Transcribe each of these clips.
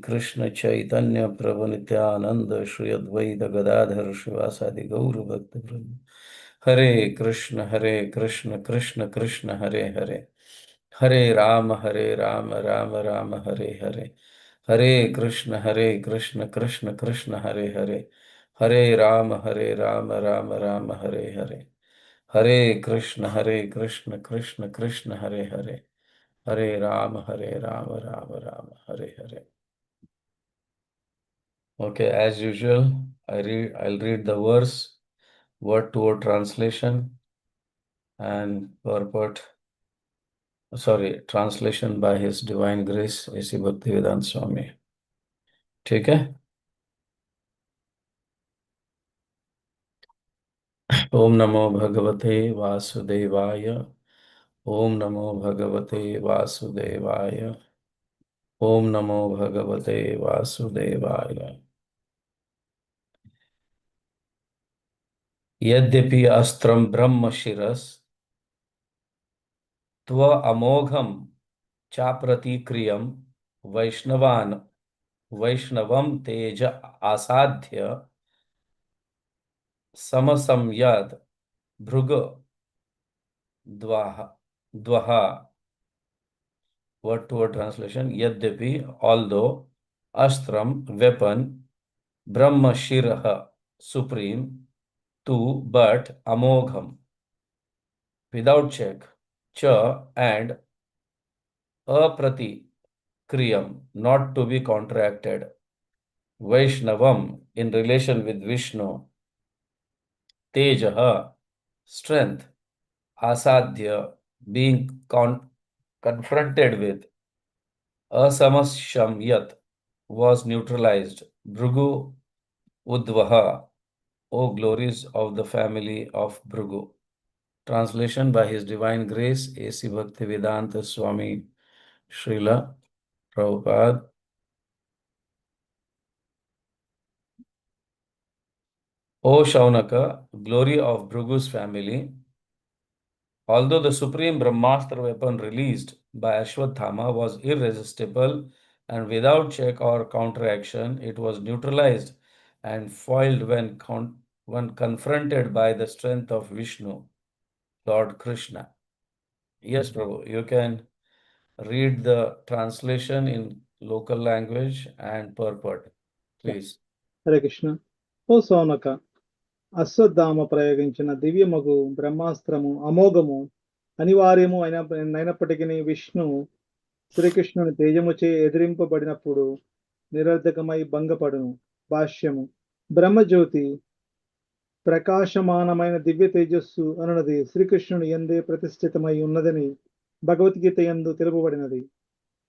Krishna Chaitanya Prabhu Nityananda Shri Advaita Gadadhar Shivasadi Gaura Bhakta Vrinda. Hare Krishna Krishna Krishna Hare Hare. Hare Rama Rama Rama Hare Hare. Hare Krishna Krishna Krishna Hare Hare. Hare Rama Rama Rama Hare Hare. Hare Krishna Krishna Krishna Hare Hare. Hare Rama Rama Rama Hare Hare. Okay, as usual, I'll read the verse, word to word translation, and purport. Sorry, translation by His Divine Grace, A.C. Bhaktivedanta Swami. ठीक है? ओम नमो भगवते वासुदेवाय. ओम नमो भगवते वासुदेवाय. ओम नमो भगवते वासुदेवाय. यद्यपि अस्त्रं ब्रह्मशिरस् त्व अमोघं चाप्रतिक्रियं वैष्णवं तेज आसाध्य समसंयद भृग द्वः. Word to word translation. Yadyapi, although, astram, weapon, brahma shirah, supreme, tu, but, amogham, without check, cha, and aprati, kriyam, not to be contracted, vaishnavam, in relation with Vishnu, tejaha, strength, asadhya, being confronted with, asamasham yat, was neutralized, Bhrigu Udvaha, O glories of the family of Bhrigu. Translation by His Divine Grace, A.C. Bhaktivedanta Swami Srila Prabhupada. O Shaunaka, glory of Bhrigu's family, although the supreme Brahmastra weapon released by Ashwatthama was irresistible and without check or counteraction, it was neutralized and foiled when confronted by the strength of Vishnu, Lord Krishna. Yes, Prabhu, you can read the translation in local language and purport, please. Hare Krishna. O Saunaka, Ashwatthama ప్రయోగించిన దివ్యమగు బ్రహ్మాస్త్రము అమోఘము అనివార్యము అయినప్పటికీ విష్ణు శ్రీకృష్ణుని తేజముచే ఎదిరింపబడినప్పుడు నిరర్ధకమై భంగపడును. భాష్యము. బ్రహ్మజ్యోతి ప్రకాశమానమైన దివ్య తేజస్సు అనున్నది శ్రీకృష్ణుని యందే ప్రతిష్ఠితమై ఉన్నదని భగవద్గీత యందు తెలుపబడినది.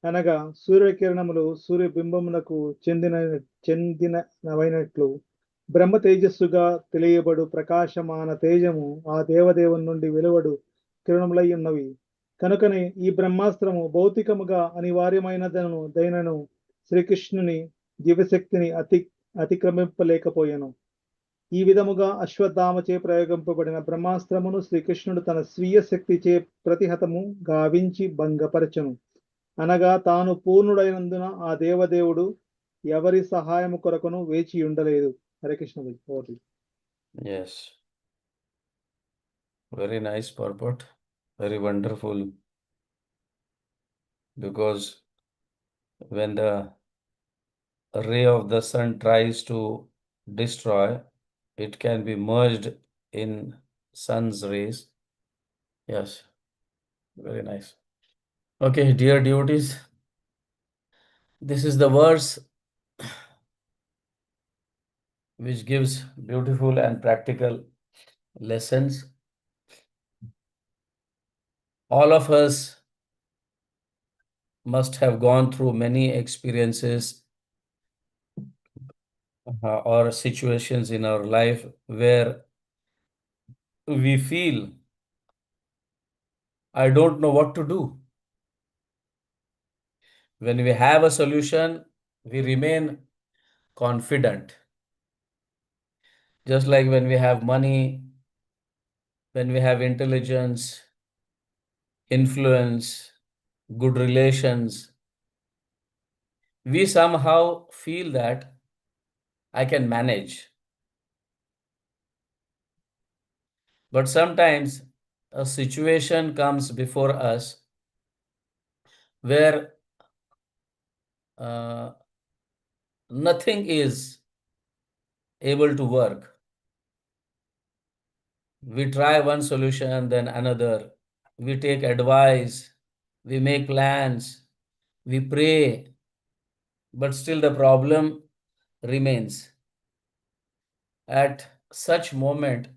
అనగా సూర్యకిరణములు సూర్యబింబమునకు చెందినవైనట్లు బ్రహ్మ తేజస్సుగా తెలియబడు ప్రకాశమాన తేజము ఆ దేవదేవుని నుండి వెలువడు కిరణములై ఉన్నవి. కనుకనే ఈ బ్రహ్మాస్త్రము భౌతికముగా అనివార్యమైనదైనను శ్రీకృష్ణుని దివ్యశక్తిని అతిక్రమింపలేకపోయెను. ఈ విధముగా అశ్వత్థామచే ప్రయోగింపబడిన బ్రహ్మాస్త్రమును శ్రీకృష్ణుడు తన స్వీయ శక్తిచే ప్రతిహతము గావించి భంగపరచును. అనగా తాను పూర్ణుడైనందున ఆ దేవదేవుడు ఎవరి సహాయము కొరకును వేచి ఉండలేదు. Hare Krishna. Yes. Very nice purport. Very wonderful. Because when the ray of the sun tries to destroy, it can be merged in sun's rays. Yes. Very nice. Okay, dear devotees, this is the verse which gives beautiful and practical lessons. All of us must have gone through many experiences or situations in our life where we feel, I don't know what to do. When we have a solution, we remain confident. Just like when we have money, when we have intelligence, influence, good relations, we somehow feel that I can manage. But sometimes a situation comes before us where uh, nothing is able to work. We try one solution, then another. We take advice, we make plans, we pray, but still the problem remains. At such moment,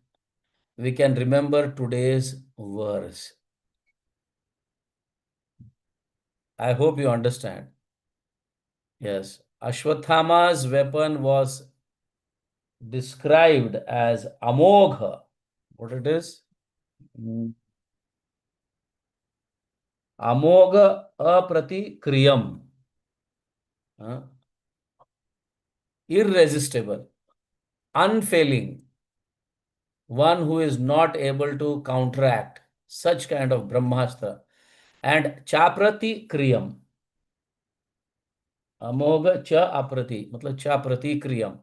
we can remember today's verse. I hope you understand. Yes, Ashwathama's weapon was described as amogha. What it is? Mm. Amogha apratikriyam. Irresistible, unfailing, one who is not able to counteract such kind of brahmastra. And chaprati kriyam, amogha cha aprati, matlab chaprati kriyam.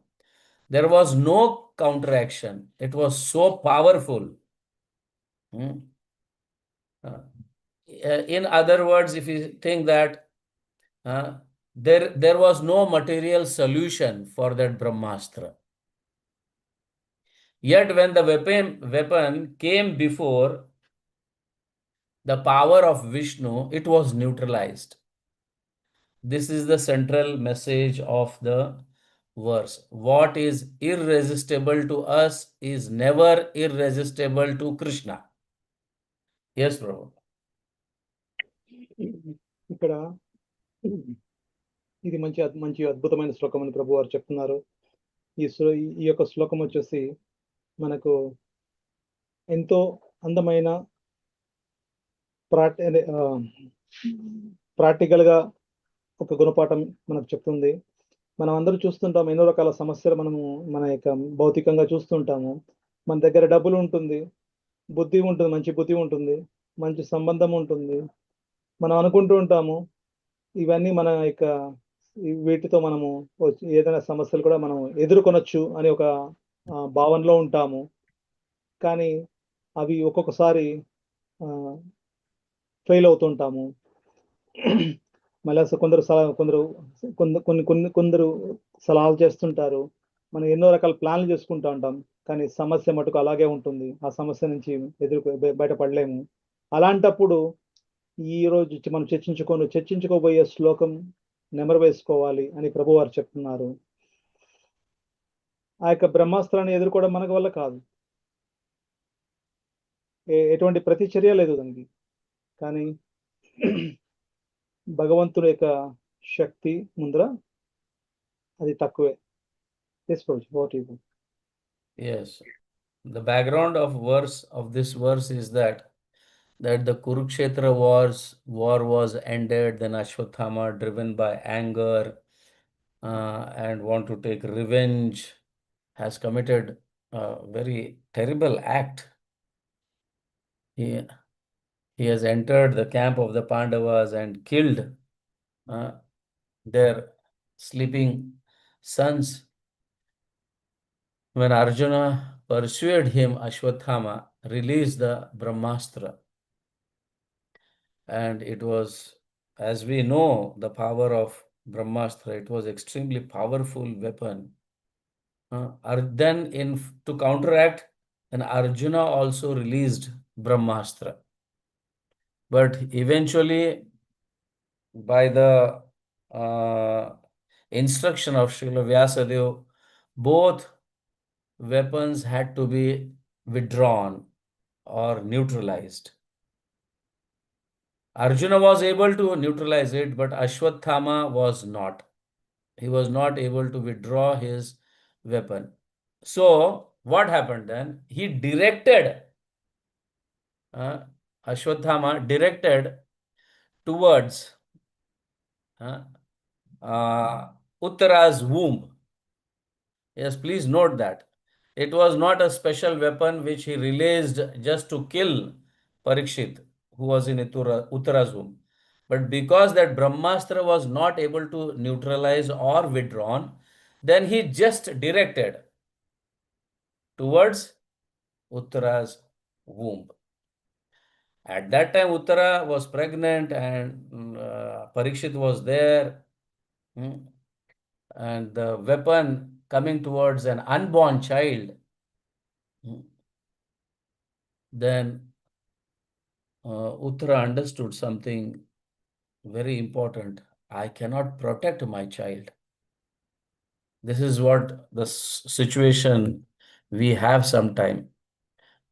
There was no counteraction. It was so powerful. Hmm. In other words, if you think that uh, there was no material solution for that brahmastra. Yet when the weapon came before the power of Vishnu, it was neutralized. This is the central message of the verse. What is irresistible to us is never irresistible to Krishna. Yes, Prabhu. ఇక్కడ ఇది మంచి అద్భుతమైన శ్లోకం అని ప్రభు వారు చెప్తున్నారు. ఈ యొక్క శ్లోకం వచ్చేసి మనకు ఎంతో అందమైన ప్రాక్టికల్ గా ఒక గుణపాఠం మనకు చెప్తుంది. మనం అందరూ చూస్తుంటాం, ఎన్నో రకాల సమస్యలు మనము మన యొక్క భౌతికంగా చూస్తుంటాము. మన దగ్గర డబ్బులు ఉంటుంది, బుద్ధి ఉంటుంది, మంచి బుద్ధి ఉంటుంది, మంచి సంబంధం ఉంటుంది. మనం అనుకుంటూ ఉంటాము ఇవన్నీ మన యొక్క వీటితో మనము ఏదైనా సమస్యలు కూడా మనం ఎదుర్కొనొచ్చు అని ఒక భావనలో ఉంటాము. కానీ అవి ఒక్కొక్కసారి ఫెయిల్ అవుతుంటాము. మళ్ళీ కొందరు సలహాలు చేస్తుంటారు. మనం ఎన్నో రకాల ప్లాన్లు చేసుకుంటూ ఉంటాం, కానీ సమస్య మటుకు అలాగే ఉంటుంది. ఆ సమస్య నుంచి బయటపడలేము. అలాంటప్పుడు ఈ రోజు మనం చర్చించుకోబోయే శ్లోకం నెమరు వేసుకోవాలి అని ప్రభు వారు చెప్తున్నారు. ఆ యొక్క బ్రహ్మాస్త్రాన్ని ఎదుర్కోవడం మనకు వల్ల కాదు, ఎటువంటి ప్రతిచర్య లేదు దానికి. కానీ భగవంతుడి యొక్క శక్తి ముందర అది తక్కువే. Yes, the background of this verse is that the Kurukshetra war was ended. Then Ashwathama, driven by anger and want to take revenge, has committed a very terrible act. He has entered the camp of the Pandavas and killed their sleeping sons. When Arjuna pursued him, Ashwathama released the Brahmastra. And it was, as we know, the power of Brahmastra, it was extremely powerful weapon. Then to counteract, and Arjuna also released Brahmastra. But eventually, by the instruction of Srila Vyasadeva, both weapons had to be withdrawn or neutralized. Arjuna was able to neutralize it, but Ashwathama was not. He was not able to withdraw his weapon. So, what happened then? He directed, Ashwathama directed towards Uttara's womb. Yes, please note that. It was not a special weapon which he released just to kill Parikshit, who was in Uttara's womb. But because that Brahmastra was not able to neutralize or withdrawn, then he just directed towards Uttara's womb. At that time, Uttara was pregnant and Parikshit was there. And the weapon coming towards an unborn child, then Uttara understood something very important. I cannot protect my child. This is what the situation we have sometime.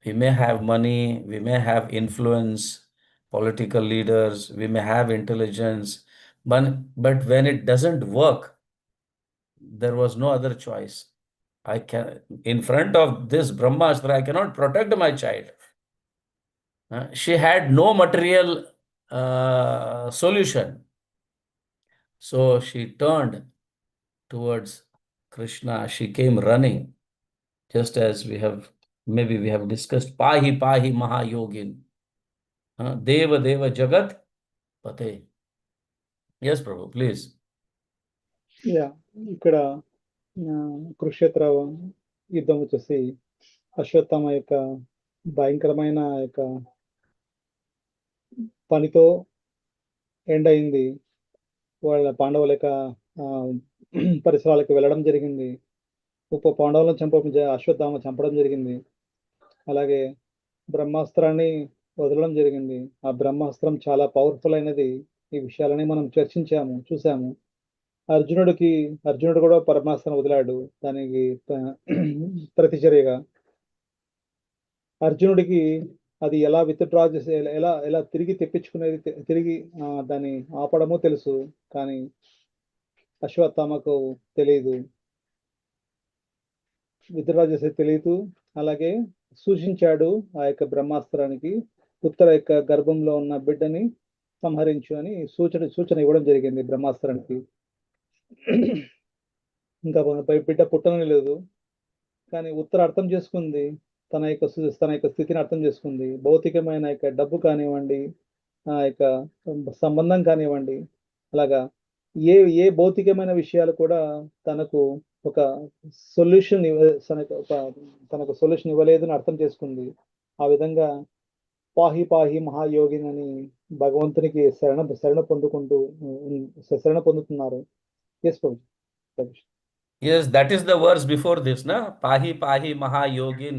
We may have money, we may have influence, political leaders, we may have intelligence, but when it doesn't work, there was no other choice. I can, in front of this Brahmastra, I cannot protect my child. She had no material solution. So she turned towards Krishna. She came running, just as maybe we have discussed, Pahi Pahi Mahayogin. Deva Deva Jagat Pate. Yes, Prabhu, please. Yeah ఇక్కడ కురుక్షేత్ర యుద్ధం వచ్చేసి అశ్వత్థామ యొక్క భయంకరమైన యొక్క పనితో end అయింది. వాళ్ళ పాండవుల యొక్క పరిసరాలకు వెళ్ళడం జరిగింది. పాండవులను అశ్వత్థామ చంపడం జరిగింది. అలాగే బ్రహ్మాస్త్రాన్ని వదలడం జరిగింది. ఆ బ్రహ్మాస్త్రం చాలా పవర్ఫుల్ అయినది. ఈ విషయాలని మనం చూసాము. అర్జునుడు కూడా పరమాస్త్రం వదిలాడు. దానికి ప్రతిచర్యగా అర్జునుడికి అది ఎలా విత్డ్రా చేసి ఎలా తిరిగి తెప్పించుకునేది, తిరిగి దాన్ని ఆపడమో తెలుసు, కానీ అశ్వత్థామకు తెలియదు, విత్డ్రా చేసేది తెలియదు. అలాగే సూచించాడు ఆ యొక్క బ్రహ్మాస్త్రానికి, ఉత్తర యొక్క గర్భంలో ఉన్న బిడ్డని సంహరించు అని సూచన ఇవ్వడం జరిగింది బ్రహ్మాస్త్రానికి. ఇంకా బిడ్డ పుట్టనే లేదు. కానీ ఉత్తర అర్థం చేసుకుంది, తన యొక్క స్థితిని అర్థం చేసుకుంది. భౌతికమైన యొక్క డబ్బు కానివ్వండి, ఆ యొక్క సంబంధం కానివ్వండి, అలాగా ఏ భౌతికమైన విషయాలు కూడా తనకు ఒక సొల్యూషన్ తనకు సొల్యూషన్ ఇవ్వలేదని అర్థం చేసుకుంది. ఆ విధంగా పాహి పాహి మహాయోగిని అని భగవంతునికి శరణ పొందుతున్నారు. ఎస్ ప్రభు. Yes, that is the verse before this, na? Pahi Pahi Mahayogin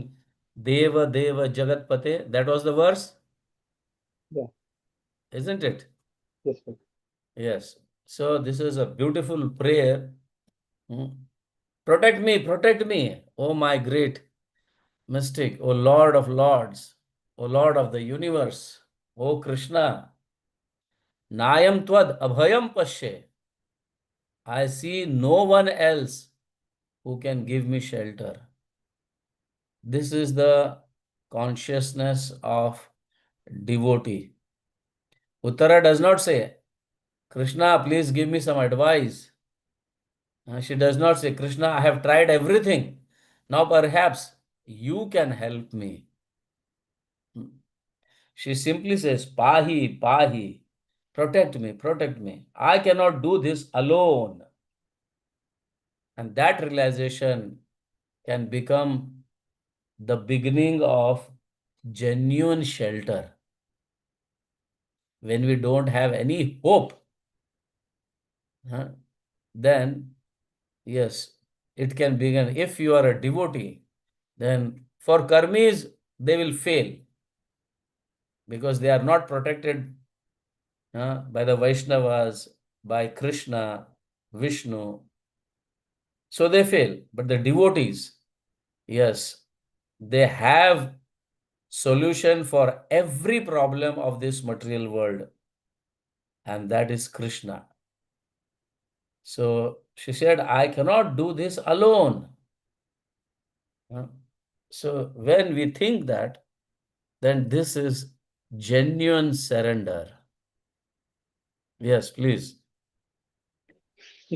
Deva Deva Jagatpate. That was the verse? Yeah. Isn't it? Yes, Prabhu. Yes. So this is a beautiful prayer. Protect me, oh my great mystic, oh Lord of Lords, oh Lord of the universe, oh Krishna. Nayam Tvad Abhayam Pashe. I see no one else who can give me shelter. This is the consciousness of devotee. Uttara does not say, Krishna, please give me some advice. She does not say, Krishna, I have tried everything. Now perhaps you can help me. She simply says, Pahi, Pahi, protect me. I cannot do this alone. And that realization can become the beginning of genuine shelter. When we don't have any hope, then yes, it can begin. If you are a devotee, then for karmis, they will fail because they are not protected by the Vaishnavas, by Krishna, Vishnu. So they fail. But the devotees, yes, they have solution for every problem of this material world, and that is Krishna. So she said, I cannot do this alone. So when we think that, then this is genuine surrender. Yes, please.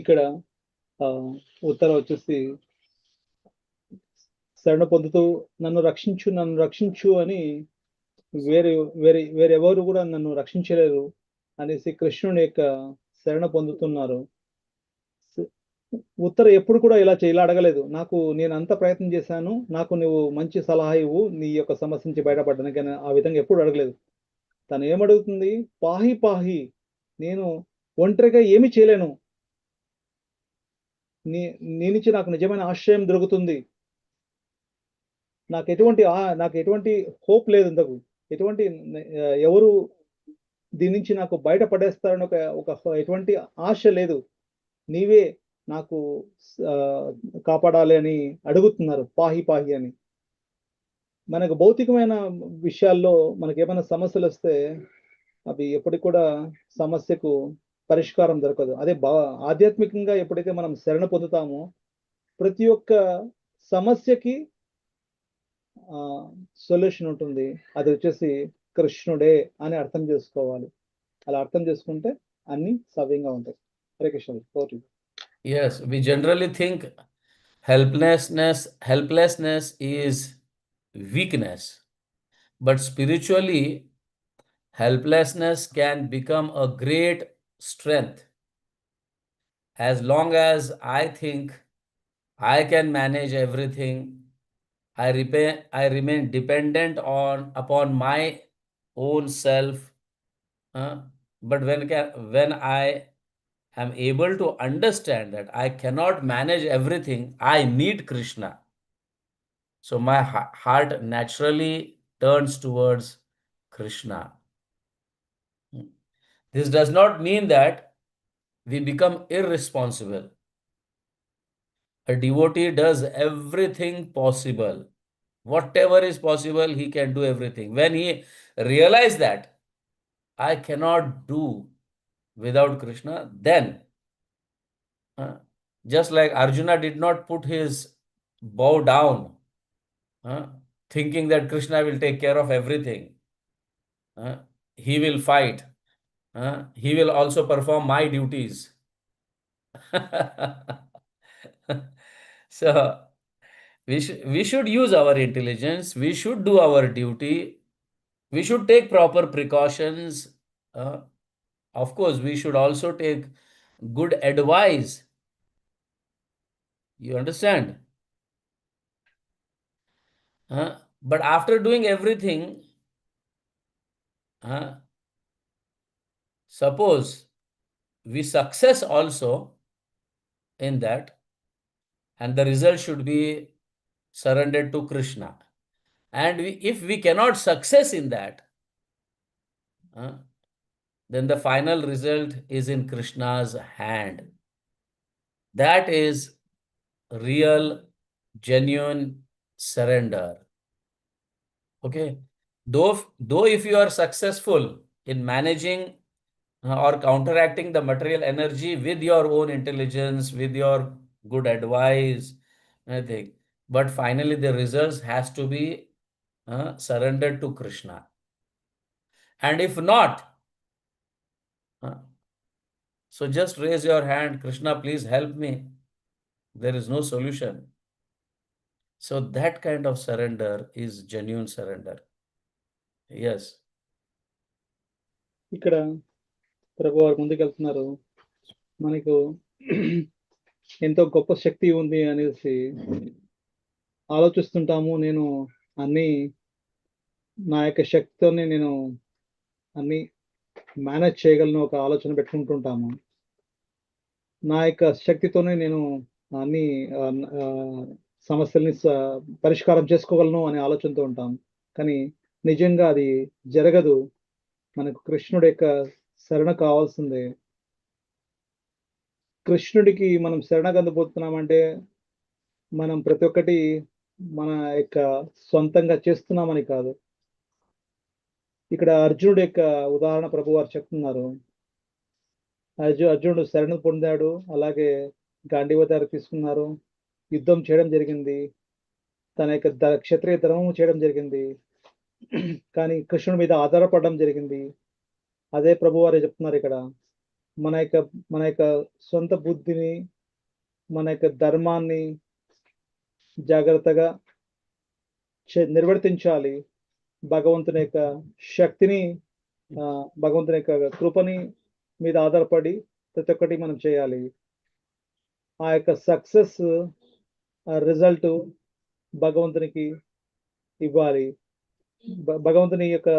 ఇక్కడ ఉత్తర వచ్చేసి శరణ పొందుతూ నన్ను రక్షించు అని వేరెవరు కూడా నన్ను రక్షించలేరు. అనేసి కృష్ణుని యొక్క శరణ పొందుతున్నారు. ఉత్తర ఎప్పుడు కూడా ఇలా అడగలేదు, నేను అంత ప్రయత్నం చేశాను, నాకు నువ్వు మంచి సలహా ఇవ్వు నీ యొక్క సమస్య నుంచి బయటపడడానికి అని ఆ విధంగా ఎప్పుడు అడగలేదు. తను ఏమడుగుతుంది, పాహి పాహి, నేను ఒంటరిగా ఏమి చేయలేను, నీ నీ నుంచి నాకు నిజమైన ఆశ్రయం దొరుకుతుంది, నాకు ఎటువంటి హోప్ లేదు, ఇంతకు ఎటువంటి ఎవరు దీని నుంచి నాకు బయట పడేస్తారని ఎటువంటి ఆశ లేదు, నీవే నాకు ఆ, కాపాడాలి అని అడుగుతున్నారు, పాహి పాహి అని. మనకు భౌతికమైన విషయాల్లో మనకి ఏమైనా సమస్యలు వస్తే అవి ఎప్పటికి కూడా సమస్యకు పరిష్కారం దొరకదు. అదే ఆధ్యాత్మికంగా ఎప్పుడైతే మనం శరణ పొందుతామో ప్రతి ఒక్క సమస్యకి సొల్యూషన్ ఉంటుంది. అది వచ్చేసి కృష్ణుడే అని అర్థం చేసుకోవాలి. అలా అర్థం చేసుకుంటే అన్ని సవ్యంగా ఉంటాయి. Hare Krishna. Okay. Yes, we generally think helplessness is weakness, but spiritually, helplessness can become a great strength. As long as I think I can manage everything, I remain dependent upon my own self. uh, but when I am able to understand that I cannot manage everything, I need Krishna. So my heart naturally turns towards Krishna. This does not mean that we become irresponsible. A devotee does everything possible. Whatever is possible, he can do everything. When he realizes that I cannot do without Krishna, then uh, just like Arjuna did not put his bow down, uh, thinking that Krishna will take care of everything. He will fight. He will also perform my duties. So we should use our intelligence. We should do our duty. We should take proper precautions. Uh, of course, we should also take good advice. You understand? But after doing everything, uh, suppose we success also in that, and the result should be surrendered to Krishna. And if we cannot success in that, uh, then the final result is in Krishna's hand. That is real, genuine surrender. Okay. Though if you are successful in managing or counteracting the material energy with your own intelligence, with your good advice, I think, but finally the results has to be surrendered to Krishna. And if not, uh, so just raise your hand, Krishna, please help me. There is no solution. So that kind of surrender is genuine surrender. Yes. ఇక్కడ ప్రభు వారు ముందుకెళ్తున్నారు, మనకు ఎంతో గొప్ప శక్తి ఉంది అనేసి ఆలోచిస్తుంటాము. నేను అన్ని నా యొక్క శక్తితోనే నేను అన్ని మేనేజ్ చేయగలను ఒక ఆలోచన పెట్టుకుంటుంటాము. నా యొక్క శక్తితోనే నేను అన్ని సమస్యల్ని పరిష్కారం చేసుకోగలను అనే ఆలోచనతో ఉంటాం. కానీ నిజంగా అది జరగదు. మనకు కృష్ణుడి యొక్క శరణ కావాల్సిందే. కృష్ణుడికి మనం శరణగందపోతున్నామంటే మనం ప్రతి ఒక్కటి మన యొక్క సొంతంగా చేస్తున్నామని కాదు. ఇక్కడ అర్జునుడి యొక్క ఉదాహరణ ప్రభు వారు చెప్తున్నారు. అర్జునుడు శరణ పొందాడు, అలాగే గాంధీవతారు తీసుకున్నారు, యుద్ధం చేయడం జరిగింది, తన యొక్క క్షత్రియ ధర్మం చేయడం జరిగింది, కానీ కృష్ణుడి మీద ఆధారపడడం జరిగింది. అదే ప్రభు వారే చెప్తున్నారు ఇక్కడ, మన యొక్క సొంత బుద్ధిని, మన యొక్క ధర్మాన్ని జాగ్రత్తగా నిర్వర్తించాలి. భగవంతుని యొక్క శక్తిని భగవంతుని యొక్క కృపని మీద ఆధారపడి ప్రతి ఒక్కటి మనం చేయాలి. ఆ యొక్క సక్సెస్ రిజల్ట్ భగవంతునికి ఇవ్వాలి. భగవంతుని యొక్క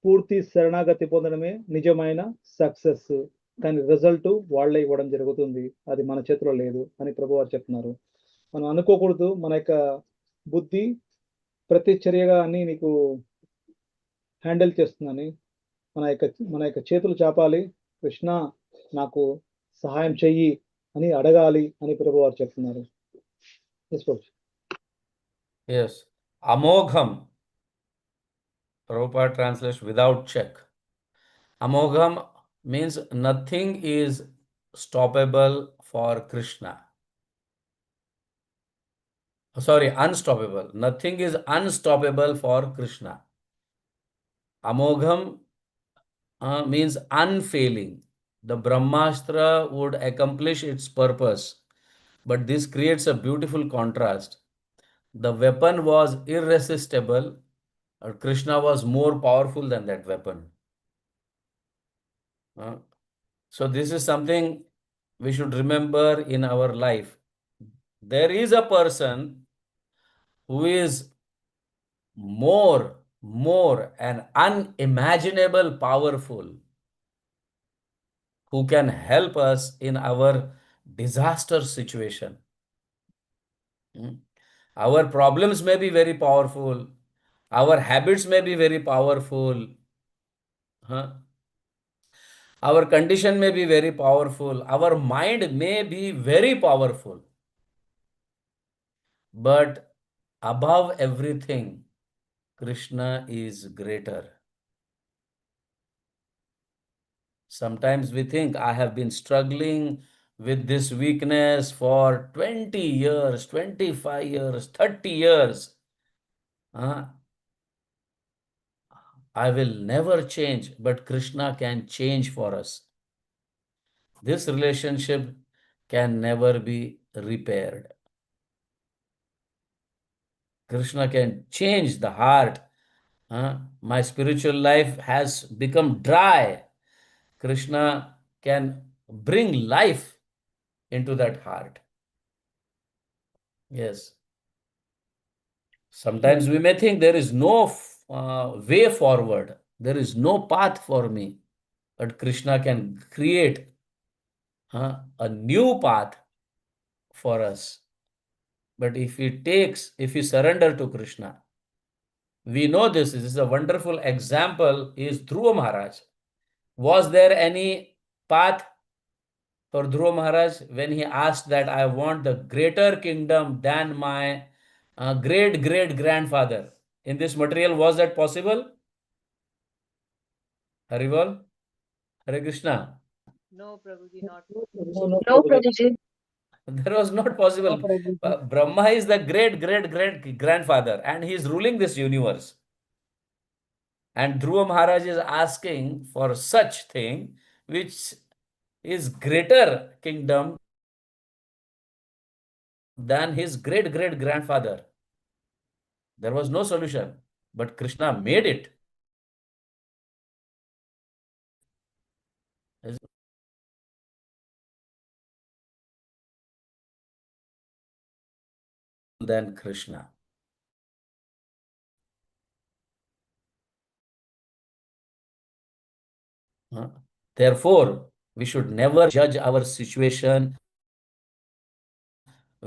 పూర్తి శరణాగతి పొందడమే నిజమైన సక్సెస్. కానీ రిజల్ట్ వాళ్ళే ఇవ్వడం జరుగుతుంది. అది మన చేతిలో లేదు అని ప్రభువారు చెప్తున్నారు. మనం అనుకోకూడదు మన యొక్క బుద్ధి ప్రతి చర్యగా అన్ని నీకు హ్యాండిల్ చేస్తుందని. మన యొక్క చేతులు చాపాలి. కృష్ణ నాకు సహాయం చెయ్యి అని అడగాలి అని ప్రభువారు చెప్తున్నారు. Yes. Amogham. Prabhupada translates without check. Amogham means nothing is stoppable for Krishna. Sorry, unstoppable. Nothing is unstoppable for Krishna. Amogham means unfailing. The Brahmastra would accomplish its purpose, but this creates a beautiful contrast. The weapon was irresistible, or Krishna was more powerful than that weapon. So this is something we should remember in our life. There is a person who is more and unimaginable powerful, who can help us in our disaster situation. Our problems may be very powerful, our habits may be very powerful, our condition may be very powerful, our mind may be very powerful, but above everything, Krishna is greater. Sometimes we think, I have been struggling with this weakness for 20 years, 25 years, 30 years. I will never change, but Krishna can change for us. This relationship can never be repaired. Krishna can change the heart. My spiritual life has become dry. Krishna can bring life into that heart. Yes. Sometimes we may think there is no way forward, there is no path for me, but Krishna can create a new path for us. But if we surrender to Krishna, we know this is a wonderful example is Dhruva Maharaj. Was there any path for Dhruva Maharaj when he asked that I want the greater kingdom than my great great grandfather? In this material, was that possible? Haribol? Hare Krishna. No, Prabhuji, not No, Prabhuji. That was not possible. Brahma is the great great great grandfather and he is ruling this universe. And Dhruva Maharaj is asking for such thing which is greater kingdom than his great great grandfather. There was no solution, but Krishna made it. Than Krishna. Therefore, we should never judge our situation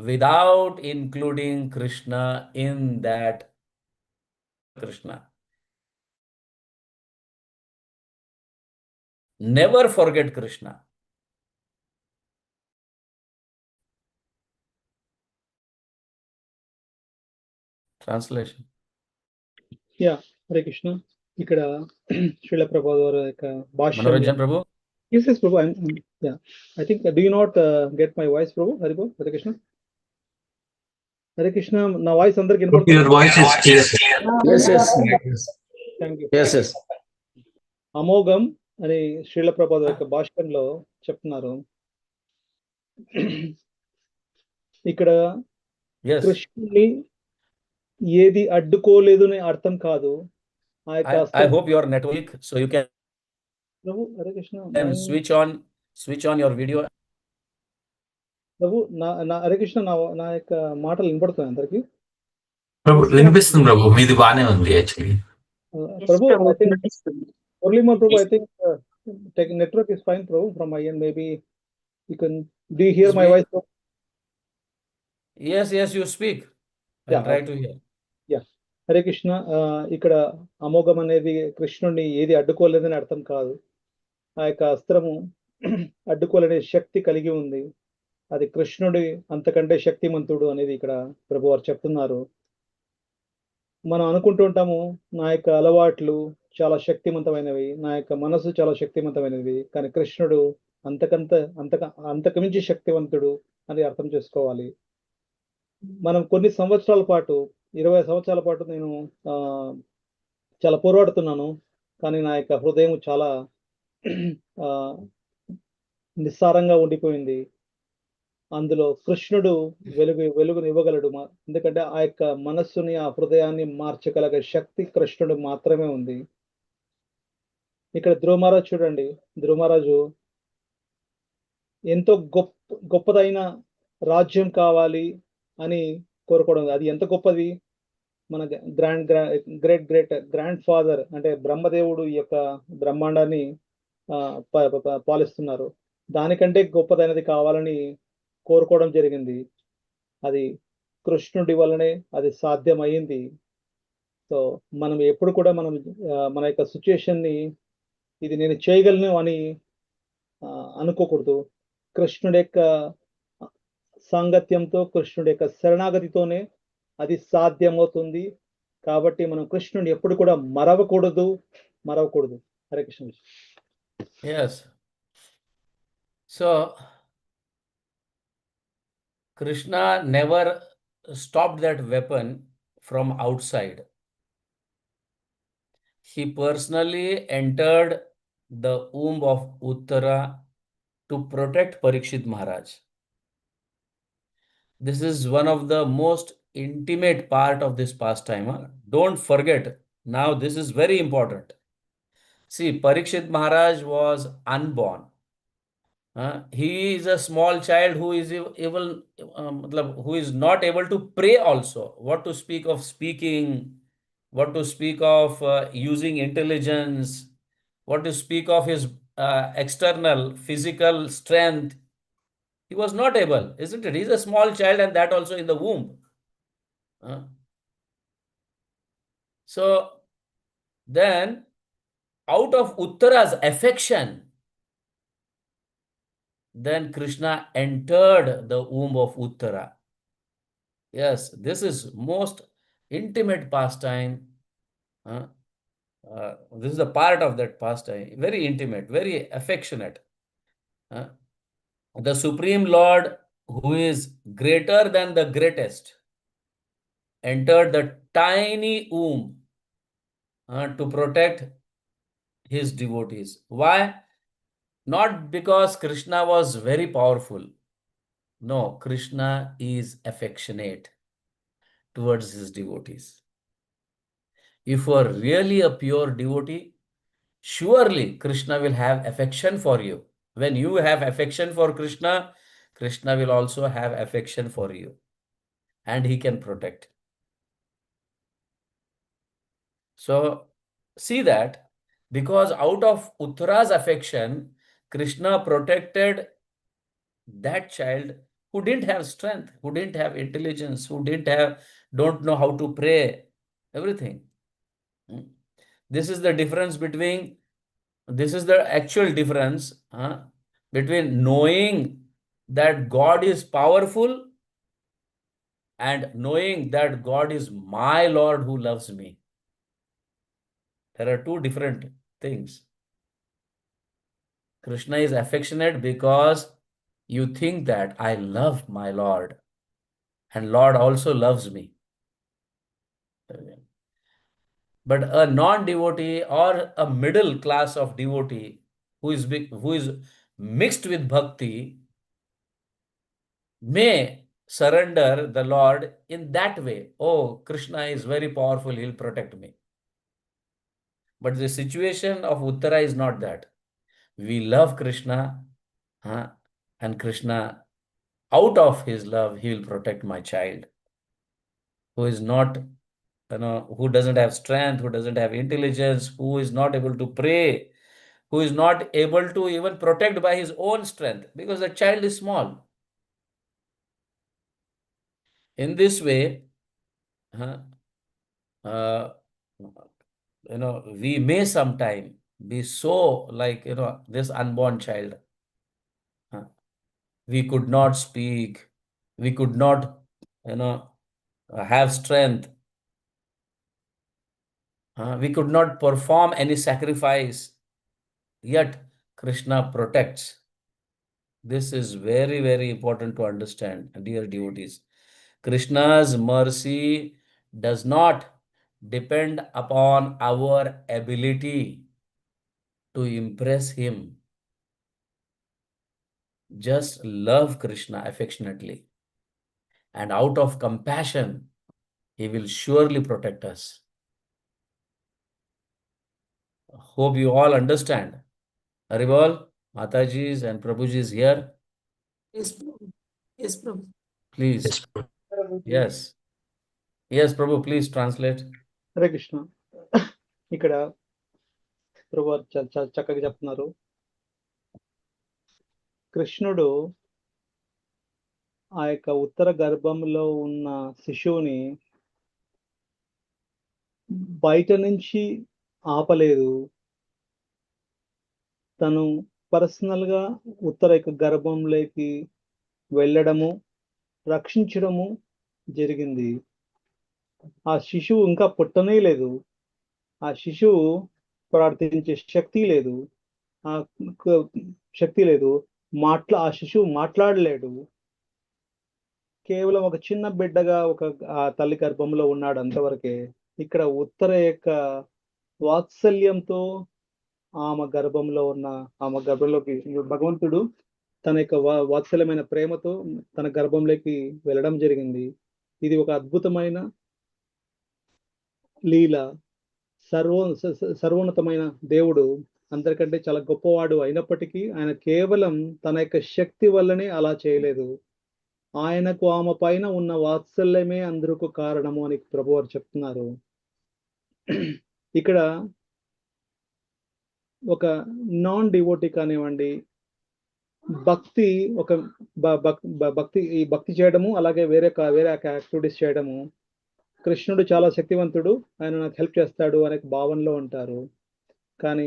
without including Krishna in that. Krishna. Never forget Krishna. Translation. Yeah, Hare Krishna. ఇక్కడ శ్రీల ప్రభు వారి యొక్క భాష్యం. Manoranjan Prabhu? Yes, yes, Prabhu. Yeah. I think, do you not get my voice, Prabhu? Haribol, Hare Krishna. Hare Krishna, నా voice అందరికి వినపడుతుంది? Your voice is clear. Yes. Thank you. Yes. అమోఘం అని శ్రీల ప్రభు యొక్క భాష్యంలో చెప్తున్నారు. ఇక్కడ కృష్ణుని ఏది అడ్డుకోలేదు అని అర్థం కాదు, ఆ యొక్క I అస్త్రం hope your network, so you Prabhu Hare Krishna can switch on your video. ప్రభు నా హరే కృష్ణ నా యొక్క మాటలు వినపడుతున్నాయి అందరికి ప్రభు వినిపిస్తుంది ప్రభు, మీది బానే ఉంది actually. Prabhu I think Muralimohan Prabhu I think network is fine Prabhu from my end. Maybe you can do you hear my voice? Yes, you speak. I'll try to hear. Yeah Hare Krishna. ఇక్కడ అమోఘం అనేది కృష్ణుడిని ఏది అడ్డుకోలేదని అర్థం కాదు. ఆ యొక్క అస్త్రము అడ్డుకోలేని శక్తి కలిగి ఉంది. అది కృష్ణుడి అంతకంటే శక్తిమంతుడు అనేది ఇక్కడ ప్రభు వారు చెప్తున్నారు. మనం అనుకుంటూ ఉంటాము నా యొక్క అలవాట్లు చాలా శక్తివంతమైనవి, నా యొక్క మనసు చాలా శక్తివంతమైనది, కానీ కృష్ణుడు అంతకు మించి శక్తివంతుడు అని అర్థం చేసుకోవాలి. మనం కొన్ని సంవత్సరాల పాటు 20 సంవత్సరాల పాటు నేను చాలా పోరాడుతున్నాను, కానీ నా యొక్క హృదయం చాలా నిస్సారంగా ఉండిపోయింది. అందులో కృష్ణుడు వెలుగుని ఇవ్వగలడు. ఎందుకంటే ఆ యొక్క మనస్సుని, ఆ హృదయాన్ని మార్చగలిగే శక్తి కృష్ణుడు మాత్రమే ఉంది. ఇక్కడ ధ్రువమహారాజు చూడండి, ధ్రువమహారాజు ఎంతో గొప్పదైన రాజ్యం కావాలి అని కోరుకోవడం. అది ఎంత గొప్పది! మన గ్రాండ్ ఫాదర్ అంటే బ్రహ్మదేవుడు ఈ యొక్క బ్రహ్మాండాన్ని పాలిస్తున్నారు. దానికంటే గొప్పదైనది కావాలని కోరుకోవడం జరిగింది. అది కృష్ణుడి వల్లనే అది సాధ్యమైంది. సో మనం ఎప్పుడు కూడా మన యొక్క సిచ్యుయేషన్ని ఇది నేను చేయగలను అని అనుకోకూడదు. కృష్ణుడి యొక్క సాంగత్యంతో, కృష్ణుడి యొక్క శరణాగతితోనే అది సాధ్యమవుతుంది. కాబట్టి మనం కృష్ణుని ఎప్పుడు కూడా మరవకూడదు. Hare Krishna. Yes. So Krishna never stopped that weapon from outside. He personally entered the womb of Uttara to protect Parikshit Maharaj. This is one of the most intimate part of this pastime. Don't forget. Now this is very important. See, Parikshit Maharaj was unborn. He is a small child who is who is not able to pray also. What to speak of speaking, what to speak of using intelligence, what to speak of his external physical strength. He was not able, isn't it? He's a small child, and that also in the womb. So then, out of Uttara's affection, then Krishna entered the womb of Uttara. Yes, this is most intimate pastime. This is a part of that pastime. Very intimate, very affectionate. The Supreme Lord, who is greater than the greatest, entered the tiny womb to protect his devotees. Why? Not because Krishna was very powerful. No, Krishna is affectionate towards his devotees. If you are really a pure devotee, surely Krishna will have affection for you. When you have affection for Krishna, Krishna will also have affection for you, and he can protect. So see that, because out of Uttara's affection, Krishna protected that child who didn't have strength, who didn't have intelligence, who don't know how to pray, everything. This is the actual difference between knowing that God is powerful and knowing that God is my Lord who loves me. There are two different things. Krishna is affectionate because you think that I love my Lord, and Lord also loves me. But a non-devotee or a middle class of devotee who is mixed with bhakti may surrender the Lord in that way. Oh, Krishna is very powerful, he'll protect me. But the situation of Uttara is not that. We love Krishna, and Krishna, out of his love, he will protect my child who is not, who doesn't have strength, who doesn't have intelligence, who is not able to pray, who is not able to even protect by his own strength because the child is small. In this way, uh, uh, we may sometime be so like, this unborn child. We could not speak. We could not, have strength. We could not perform any sacrifice. Yet Krishna protects. This is very, very important to understand, dear devotees. Krishna's mercy does not depend upon our ability to impress him. Just love Krishna affectionately, and out of compassion, he will surely protect us. Hope you all understand. Haribol, Mataji's and Prabhuji's here. Yes, Prabhu. Yes, Prabhu. Please. Yes, Prabhu. Yes. Yes, Prabhu, please translate. Hare Krishna. ఇక్కడ ప్రభు వారు చాలా చక్కగా చెప్తున్నారు. కృష్ణుడు ఆ యొక్క ఉత్తర గర్భంలో ఉన్న శిశువుని బయట నుంచి ఆపలేదు. తను పర్సనల్గా ఉత్తర యొక్క గర్భంలోకి వెళ్ళడము, రక్షించడము జరిగింది. ఆ శిశువు ఇంకా పుట్టనే లేదు. ఆ శిశువు ప్రార్థించే శక్తి లేదు. ఆ శక్తి లేదు. ఆ శిశువు మాట్లాడలేడు. కేవలం ఒక చిన్న బిడ్డగా ఆ తల్లి గర్భంలో ఉన్నాడు అంతవరకే. ఇక్కడ ఉత్తర యొక్క వాత్సల్యంతో ఆమె గర్భంలోకి భగవంతుడు తన యొక్క వాత్సల్యమైన ప్రేమతో తన గర్భంలోకి వెళ్ళడం జరిగింది. ఇది ఒక అద్భుతమైన లీల. సర్వోన్నతమైన దేవుడు అందరికంటే చాలా గొప్పవాడు అయినప్పటికీ ఆయన కేవలం తన యొక్క శక్తి వల్లనే అలా చేయలేదు. ఆయనకు ఆమె పైన ఉన్న వాత్సల్యమే అందరికి కారణము అని ప్రభువారు చెప్తున్నారు. ఇక్కడ ఒక నాన్ డివోటీ కానివ్వండి, భక్తి ఒక భక్తి చేయడము, అలాగే వేరే యాక్టివిటీస్ చేయడము. కృష్ణుడు చాలా శక్తివంతుడు, ఆయన నాకు హెల్ప్ చేస్తాడు అనే భావనలో ఉంటారు. కానీ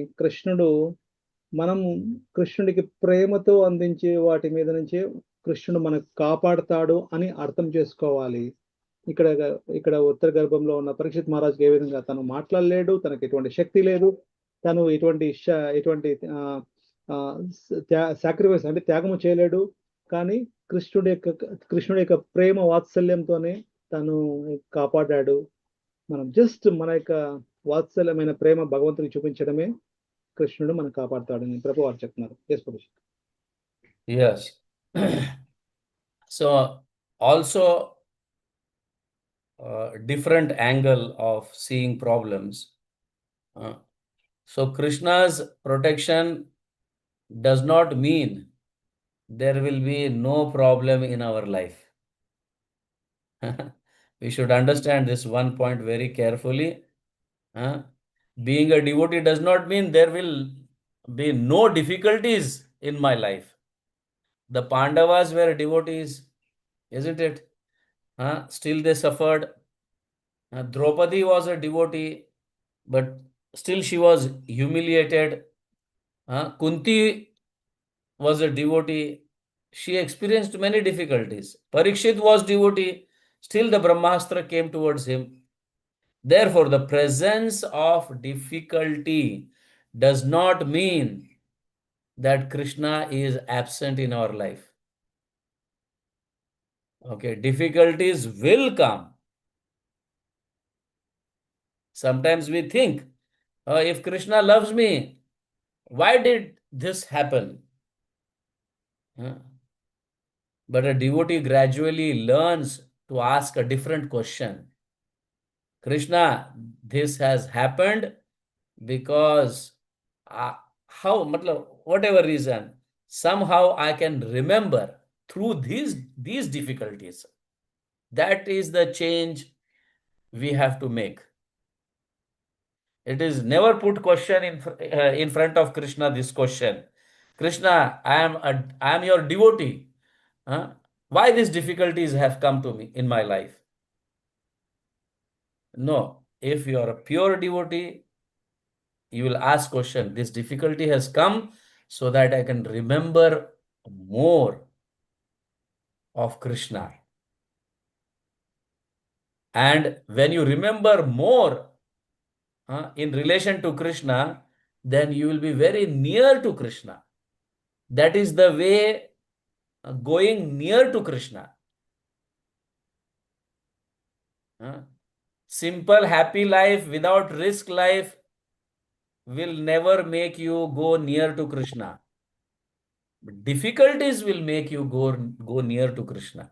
మనము కృష్ణుడికి ప్రేమతో అందించే వాటి మీద నుంచే కృష్ణుడు మనకు కాపాడుతాడు అని అర్థం చేసుకోవాలి. ఇక్కడ ఉత్తర గర్భంలో ఉన్న పరీక్షిత్ మహారాజ్కి ఏ విధంగా తను మాట్లాడలేడు, తనకి ఎటువంటి శక్తి లేదు, తను ఎటువంటి సాక్రిఫైస్ అంటే త్యాగము చేయలేడు. కానీ కృష్ణుడి యొక్క ప్రేమ వాత్సల్యంతోనే తను కాపాడాడు. మనం జస్ట్ మన యొక్క వాత్సల్యమైన ప్రేమ భగవంతుడికి చూపించడమే కృష్ణుడు మనం కాపాడుతాడని ప్రభు వారు చెప్తున్నారు. Yes. So also different angle of seeing problems. So Krishna's protection does not mean there will be no problem in our life. We should understand this one point very carefully. Being a devotee does not mean there will be no difficulties in my life. The Pandavas were devotees, isn't it? Still they suffered. Draupadi was a devotee, but still she was humiliated. Kunti was a devotee. She experienced many difficulties. Parikshit was devotee. Still the Brahmastra came towards him. Therefore, the presence of difficulty does not mean that Krishna is absent in our life. Okay, difficulties will come. Sometimes we think, if Krishna loves me, why did this happen? But a devotee gradually learns to ask a different question. Krishna, this has happened. because how, matlab, whatever reason, somehow I can remember through these difficulties. That is the change we have to make. It is never put question in front of Krishna, this question. Krishna, I am your devotee. Huh? Why these difficulties have come to me in my life? No, if you are a pure devotee, you will ask question, this difficulty has come so that I can remember more of Krishna. And when you remember more in relation to Krishna, then you will be very near to Krishna. That is the way going near to Krishna. Simple, happy life without risk life will never make you go near to Krishna. Difficulties will make you go near to Krishna.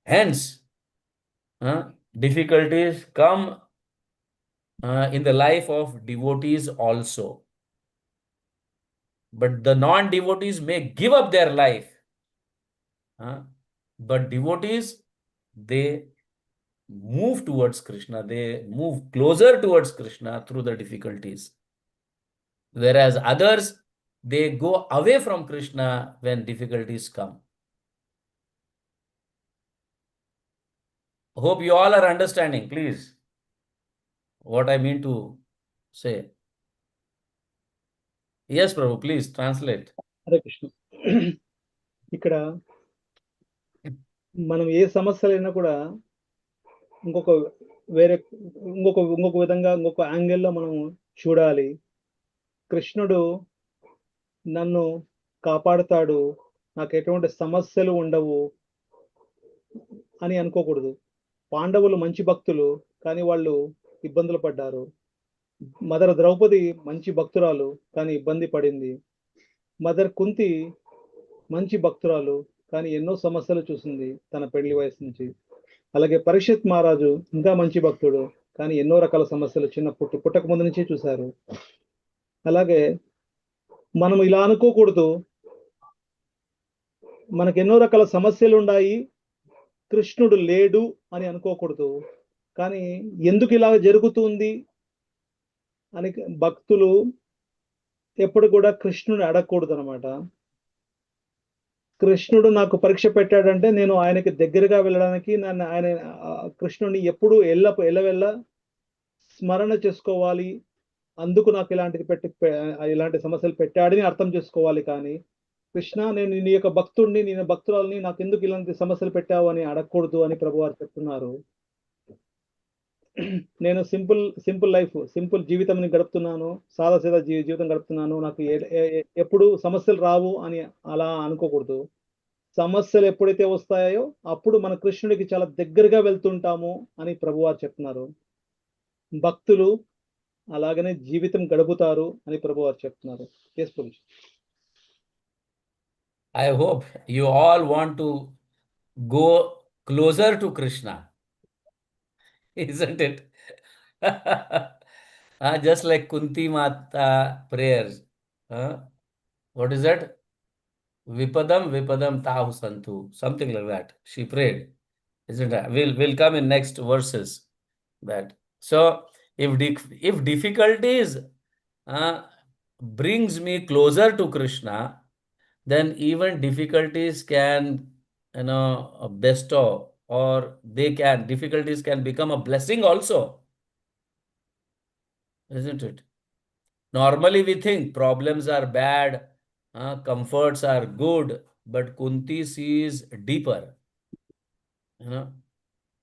Hence, difficulties come in the life of devotees also. But the non-devotees may give up their life. But devotees, they move towards Krishna. They move closer towards Krishna through the difficulties. Whereas others, they go away from Krishna when difficulties come. Hope you all are understanding, please, what I mean to say. Yes, Prabhu, please translate. Hare Krishna. ఇక్కడ మనం ఏ సమస్యలైనా కూడా ఇంకొక వేరే ఇంకొక విధంగా ఇంకొక యాంగిల్లో మనం చూడాలి. కృష్ణుడు నన్ను కాపాడుతాడు, నాకు ఎటువంటి సమస్యలు ఉండవు అని అనుకోకూడదు. పాండవులు మంచి భక్తులు, కానీ వాళ్ళు ఇబ్బందులు పడ్డారు. మదర్ ద్రౌపది మంచి భక్తురాలు, కానీ ఇబ్బంది పడింది. మదర్ కుంతి మంచి భక్తురాలు, కానీ ఎన్నో సమస్యలు చూసింది తన పెళ్లి వయసు నుంచి. అలాగే పరీక్షిత్ మహారాజు ఇంకా మంచి భక్తుడు, కానీ ఎన్నో రకాల సమస్యలు పుట్టక ముందు నుంచే చూశారు. అలాగే మనం ఇలా అనుకోకూడదు, మనకు ఎన్నో రకాల సమస్యలు ఉన్నాయి, కృష్ణుడు లేడు అని అనుకోకూడదు. కానీ ఎందుకు ఇలా జరుగుతుంది అని భక్తులు ఎప్పుడు కూడా కృష్ణుని అడగకూడదు అనమాట. కృష్ణుడు నాకు పరీక్ష పెట్టాడంటే నేను ఆయనకి దగ్గరగా వెళ్ళడానికి ఆయన కృష్ణుడిని ఎప్పుడు ఎల్లవెల్ల స్మరణ చేసుకోవాలి. అందుకు నాకు ఇలాంటి సమస్యలు పెట్టాడని అర్థం చేసుకోవాలి. కానీ కృష్ణ, నేను నీ యొక్క భక్తుడిని, నేను భక్తురాలని, నాకు ఎందుకు ఇలాంటి సమస్యలు పెట్టావు అని అడగకూడదు అని ప్రభువారు చెప్తున్నారు. నేను సింపుల్ లైఫ్, సింపుల్ జీవితం గడుపుతున్నాను, సాదాసీదా జీవితం గడుపుతున్నాను, నాకు ఎప్పుడు సమస్యలు రావు అని అలా అనుకోకూడదు. సమస్యలు ఎప్పుడైతే వస్తాయో అప్పుడు మన కృష్ణుడికి చాలా దగ్గరగా వెళ్తుంటాము అని ప్రభువారు చెప్తున్నారు. భక్తులు అలాగనే జీవితం గడుపుతారు అని ప్రభువారు చెప్తున్నారు. yes Prabhuji. I hope you all want to go closer to Krishna. Isn't it? Just like Kunti Mata prayers. What is that? Vipadam tahu santu. Something like that. She prayed. Isn't it? We'll come in next verses. That. So if difficulties brings me closer to Krishna, then even difficulties can, bestow, or difficulties can become a blessing also. Isn't it? Normally we think problems are bad, comforts are good, but Kunti sees deeper.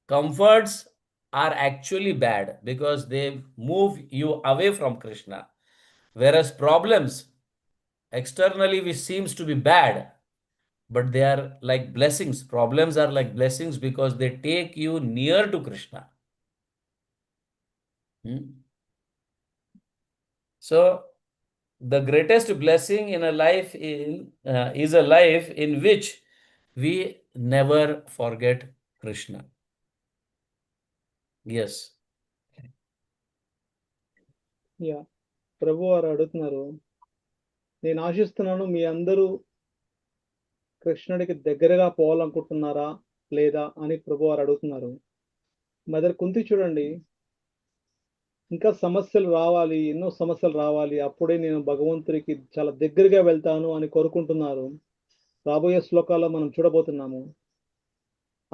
Comforts are actually bad because they move you away from Krishna. Whereas problems, externally which seems to be bad, but they are like blessings. Problems are like blessings because they take you near to Krishna. So the greatest blessing in a life is a life in which we never forget Krishna. Yes. Yeah ప్రభు వారు అడుగుతున్నారు, నేను ఆశిస్తున్నాను మీ అందరూ కృష్ణుడికి దగ్గరగా పోవాలనుకుంటున్నారా లేదా అని ప్రభు వారు అడుగుతున్నారు. మదర్ కుంతి చూడండి, ఇంకా సమస్యలు రావాలి, ఎన్నో సమస్యలు రావాలి, అప్పుడే నేను భగవంతుడికి చాలా దగ్గరగా వెళ్తాను అని కోరుకుంటున్నారు. రాబోయే శ్లోకాల్లో మనం చూడబోతున్నాము.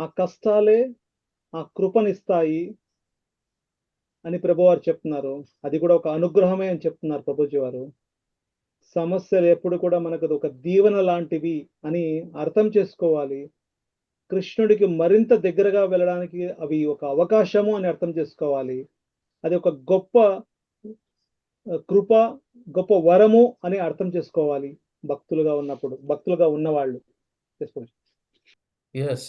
ఆ కష్టాలే ఆ కృపనిస్తాయి అని ప్రభువారు చెప్తున్నారు. అది కూడా ఒక అనుగ్రహమే అని చెప్తున్నారు ప్రభుజీ వారు. సమస్యలు ఎప్పుడు కూడా మనకు ఒక దీవెన లాంటివి అని అర్థం చేసుకోవాలి. కృష్ణుడికి మరింత దగ్గరగా వెళ్ళడానికి అవి ఒక అవకాశము అని అర్థం చేసుకోవాలి. అది ఒక గొప్ప కృప, గొప్ప వరము అని అర్థం చేసుకోవాలి భక్తులుగా ఉన్నప్పుడు, భక్తులుగా ఉన్నవాళ్ళు. చేసుకోండి. Yes.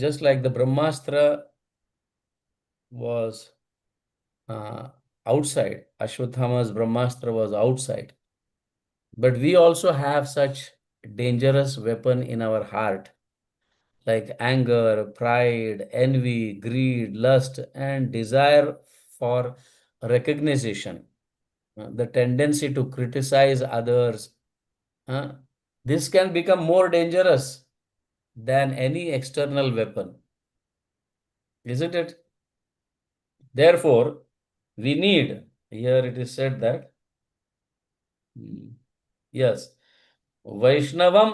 Just like the Brahmastra was outside, Ashwatthama's Brahmastra was outside. But we also have such dangerous weapon in our heart, like anger, pride, envy, greed, lust, and desire for recognition, the tendency to criticize others. This can become more dangerous than any external weapon, isn't it? Therefore, we need, here it is said that, yes, Vaishnavam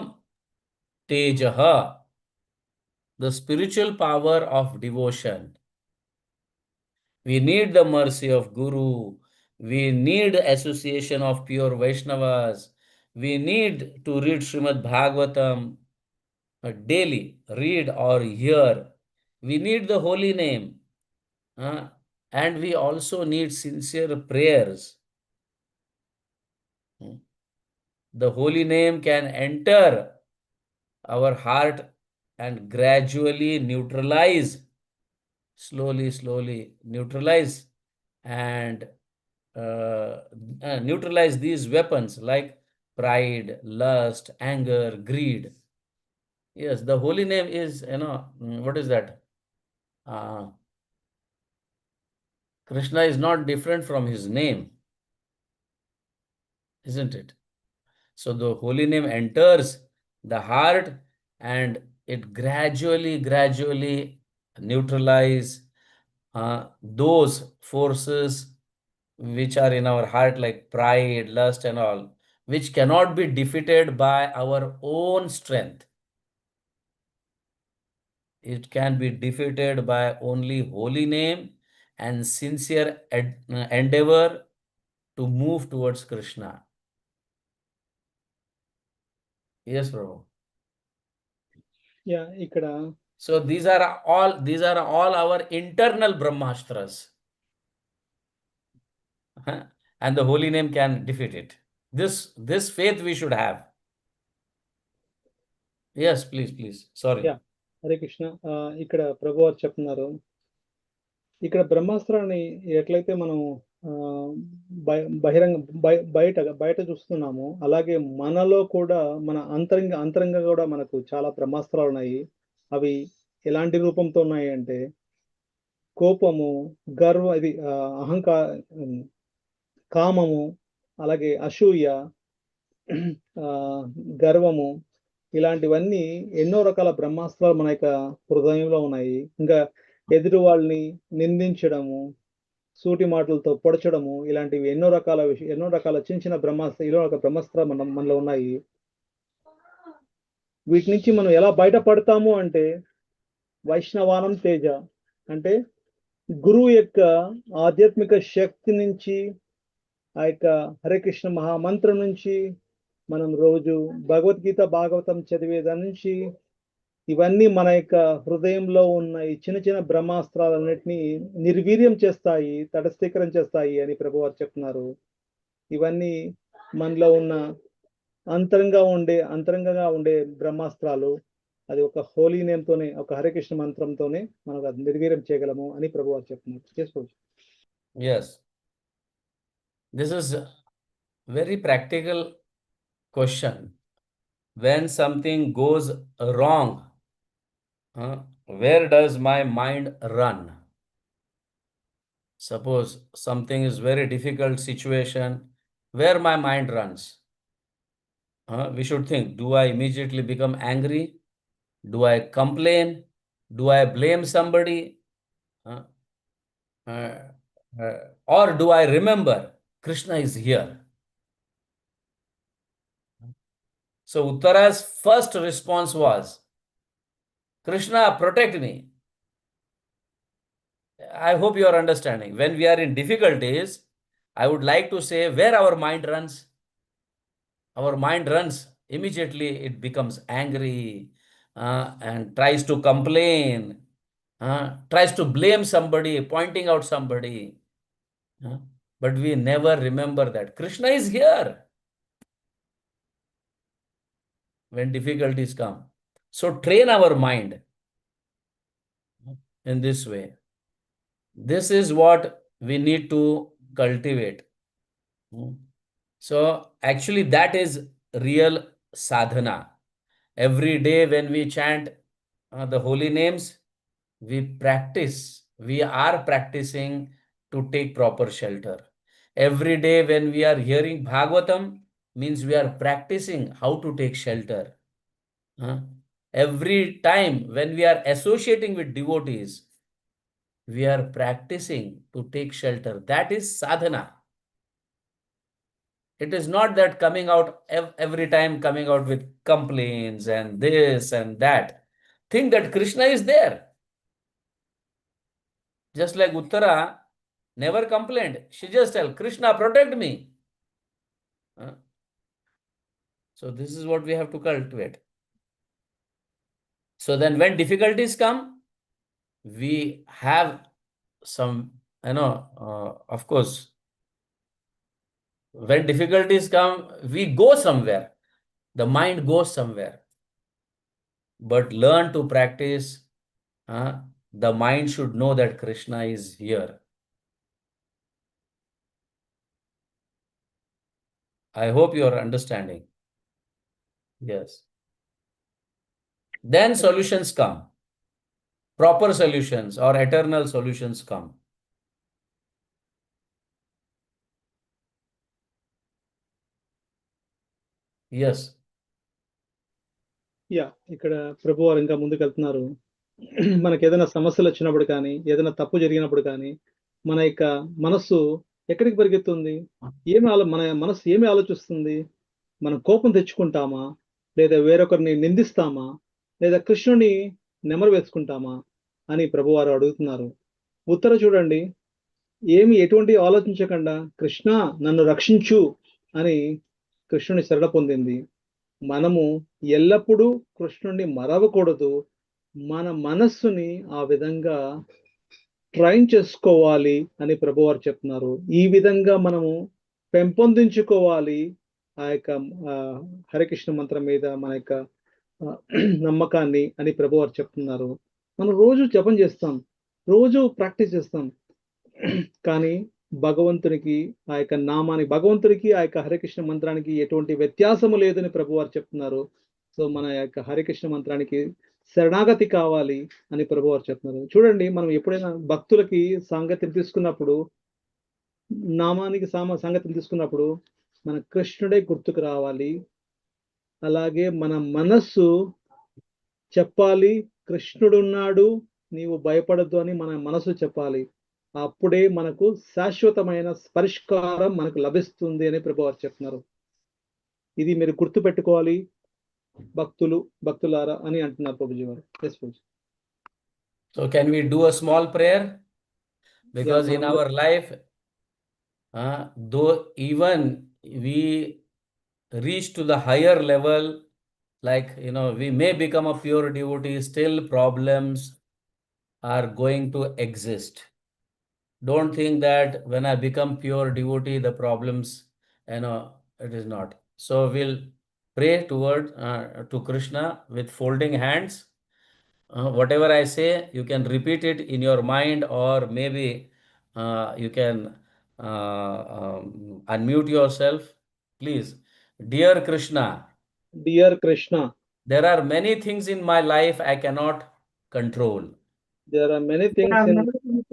Tejaha, the spiritual power of devotion. We need the mercy of Guru. We need association of pure Vaishnavas. We need to read Srimad Bhagavatam daily, read or hear. We need the holy name. And we also need sincere prayers. The holy name can enter our heart and gradually neutralize, slowly neutralize and neutralize these weapons like pride, lust, anger, greed. Yes, the holy name is, what is that? Krishna is not different from his name, isn't it? So the holy name enters the heart and it gradually neutralize those forces which are in our heart, like pride, lust, and all, which cannot be defeated by our own strength. It can be defeated by only holy name and sincere endeavor to move towards Krishna. Yes, Prabhu. Yeah ఇక్కడ So these are all our internal Brahmastras. And the holy name can defeat it. This faith we should have. Yes, please. Sorry. Yeah Hare Krishna. ఇక్కడ ప్రభు వారు చెప్తున్నారు, ఇక్కడ బ్రహ్మాస్త్రాన్ని ఎట్లయితే మనం బహిరంగ బయట చూస్తున్నాము, అలాగే మనలో కూడా మన అంతరంగా కూడా మనకు చాలా బ్రహ్మాస్త్రాలు ఉన్నాయి. అవి ఎలాంటి రూపంతో ఉన్నాయి అంటే కోపము, గర్వం, ఇది కామము, అలాగే అసూయ, గర్వము, ఇలాంటివన్నీ ఎన్నో రకాల బ్రహ్మాస్త్రాలు మన యొక్క హృదయంలో ఉన్నాయి. ఇంకా ఎదుటి వాళ్ళని నిందించడము, సూటి మాటలతో పొడచడము, ఇలాంటివి ఎన్నో రకాల చిన్న బ్రహ్మాస్త్రాలు మనలో ఉన్నాయి. వీటి నుంచి మనం ఎలా బయటపడతాము అంటే వైష్ణవానం తేజ, అంటే గురువు యొక్క ఆధ్యాత్మిక శక్తి నుంచి, ఆ యొక్క హరే కృష్ణ మహామంత్రం నుంచి, మనం రోజు భగవద్గీత భాగవతం చదివేదాని నుంచి, ఇవన్నీ మన యొక్క హృదయంలో ఉన్న ఈ చిన్న బ్రహ్మాస్త్రాలన్నిటినీ నిర్వీర్యం చేస్తాయి, తటస్థీకరణ చేస్తాయి అని ప్రభువారు చెప్తున్నారు. ఇవన్నీ మనలో ఉన్న అంతరంగా ఉండే బ్రహ్మాస్త్రాలు. అది ఒక హోలీ నేమ్తోనే, ఒక హరికృష్ణ మంత్రంతోనే మనం అది నిర్వీర్యం చేయగలము అని ప్రభువారు చెప్తున్నారు. చేసుకోవచ్చు. Yes, this is a very practical question. When something goes wrong, where does my mind run? Suppose something is very difficult situation, where my mind runs. We should think, do I immediately become angry? Do I complain? Do I blame somebody? Uh, uh, or do I remember Krishna is here? So Uttara's first response was, Krishna, protect me. I hope you are understanding. When we are in difficulties, I would like to say where our mind runs. Our mind runs immediately, it becomes angry and tries to complain, tries to blame somebody, pointing out somebody. But we never remember that Krishna is here when difficulties come. So train our mind in this way. This is what we need to cultivate. So actually that is real sadhana. Every day when we chant the holy names, we are practicing to take proper shelter. Every day when we are hearing Bhagavatam, means we are practicing how to take shelter. Every time when we are associating with devotees, we are practicing to take shelter. That is sadhana. It is not that coming out every time coming out with complaints and this and that. Think that Krishna is there. Just like Uttara never complained. She just tell, Krishna, protect me. So this is what we have to cultivate. So then when difficulties come, we have some, of course, when difficulties come, we go somewhere. The mind goes somewhere. But learn to practice. The mind should know that Krishna is here. I hope you are understanding. Yes. Then solutions come. Proper solutions or eternal solutions come. Yes. Yeah ఇక్కడ ప్రభు వారు ఇంకా ముందుకు వెళ్తున్నారు. మనకి ఏదైనా సమస్యలు వచ్చినప్పుడు కానీ ఏదైనా తప్పు జరిగినప్పుడు కానీ మన యొక్క మనస్సు ఎక్కడికి పరిగెత్తుంది, మన మనస్సు ఏమి ఆలోచిస్తుంది? మనం కోపం తెచ్చుకుంటామా, లేదా వేరొకరిని నిందిస్తామా, లేదా కృష్ణుని నెమరు వేసుకుంటామా అని ప్రభువారు అడుగుతున్నారు. ఉత్తర చూడండి, ఎటువంటి ఆలోచించకుండా కృష్ణ నన్ను రక్షించు అని కృష్ణుని శరణ పొందింది. మనము ఎల్లప్పుడూ కృష్ణుణ్ణి మరవకూడదు. మన మనస్సుని ఆ విధంగా ట్రైన్ చేసుకోవాలి అని ప్రభువారు చెప్తున్నారు. ఈ విధంగా మనము పెంపొందించుకోవాలి ఆ యొక్క హరికృష్ణ మంత్రం మీద మన యొక్క నమ్మకాన్ని అని ప్రభువారు చెప్తున్నారు. మనం రోజు జపం చేస్తాం, రోజు ప్రాక్టీస్ చేస్తాం, కానీ భగవంతునికి ఆ యొక్క నామానికి, భగవంతుడికి ఆ యొక్క హరికృష్ణ మంత్రానికి ఎటువంటి వ్యత్యాసము లేదని ప్రభువారు చెప్తున్నారు. సో మన యొక్క హరికృష్ణ మంత్రానికి శరణాగతి కావాలి అని ప్రభువారు చెప్తున్నారు. చూడండి, మనం ఎప్పుడైనా భక్తులకి సాంగత్యం తీసుకున్నప్పుడు, నామానికి సాంగత్యం తీసుకున్నప్పుడు మన కృష్ణుడే గుర్తుకు రావాలి. అలాగే మన మనస్సు చెప్పాలి, కృష్ణుడున్నాడు, నీవు భయపడద్దు అని మన మనసు చెప్పాలి. అప్పుడే మనకు శాశ్వతమైన పరిష్కారం మనకు లభిస్తుంది అని ప్రభువారు చెప్తున్నారు. ఇది మీరు గుర్తు పెట్టుకోవాలి భక్తులారా అని అంటున్నారు ప్రభుజీ వారు. So can we do a small prayer? Because in our life, though even we reach to the higher level, like, we may become a pure devotee, still problems are going to exist. Don't think that when I become pure devotee, the problems, it is not. So we'll pray to Krishna with folding hands. Whatever I say, you can repeat it in your mind, or maybe you can unmute yourself. Please. Dear Krishna. Dear Krishna. There are many things in my life I cannot control. There are many things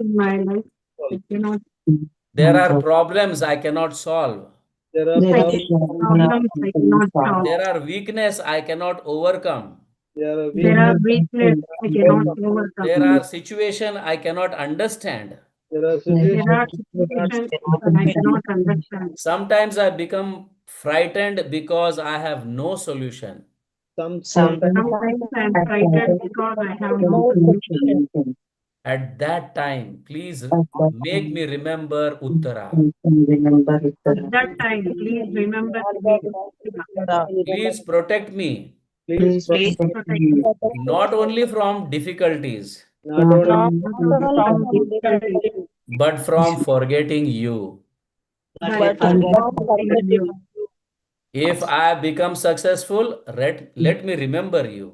in my life solve. cannot. There are problems I cannot solve. There are There are problems. problems I cannot solve. There are weakness I cannot overcome. There are There are weaknesses. weaknesses I cannot overcome. There are situations I cannot understand. There are There situations. are situations I cannot understand. Sometimes I become frightened because I have no solution. Sometimes Sometimes I'm frightened because I have no solution. At that time, please make me remember Uttara. At that time, please remember me. Please protect me, please Please protect me. not only from difficulties, not only Not from difficulties, but from forgetting you. but from forgetting you. If I become successful, let me remember you.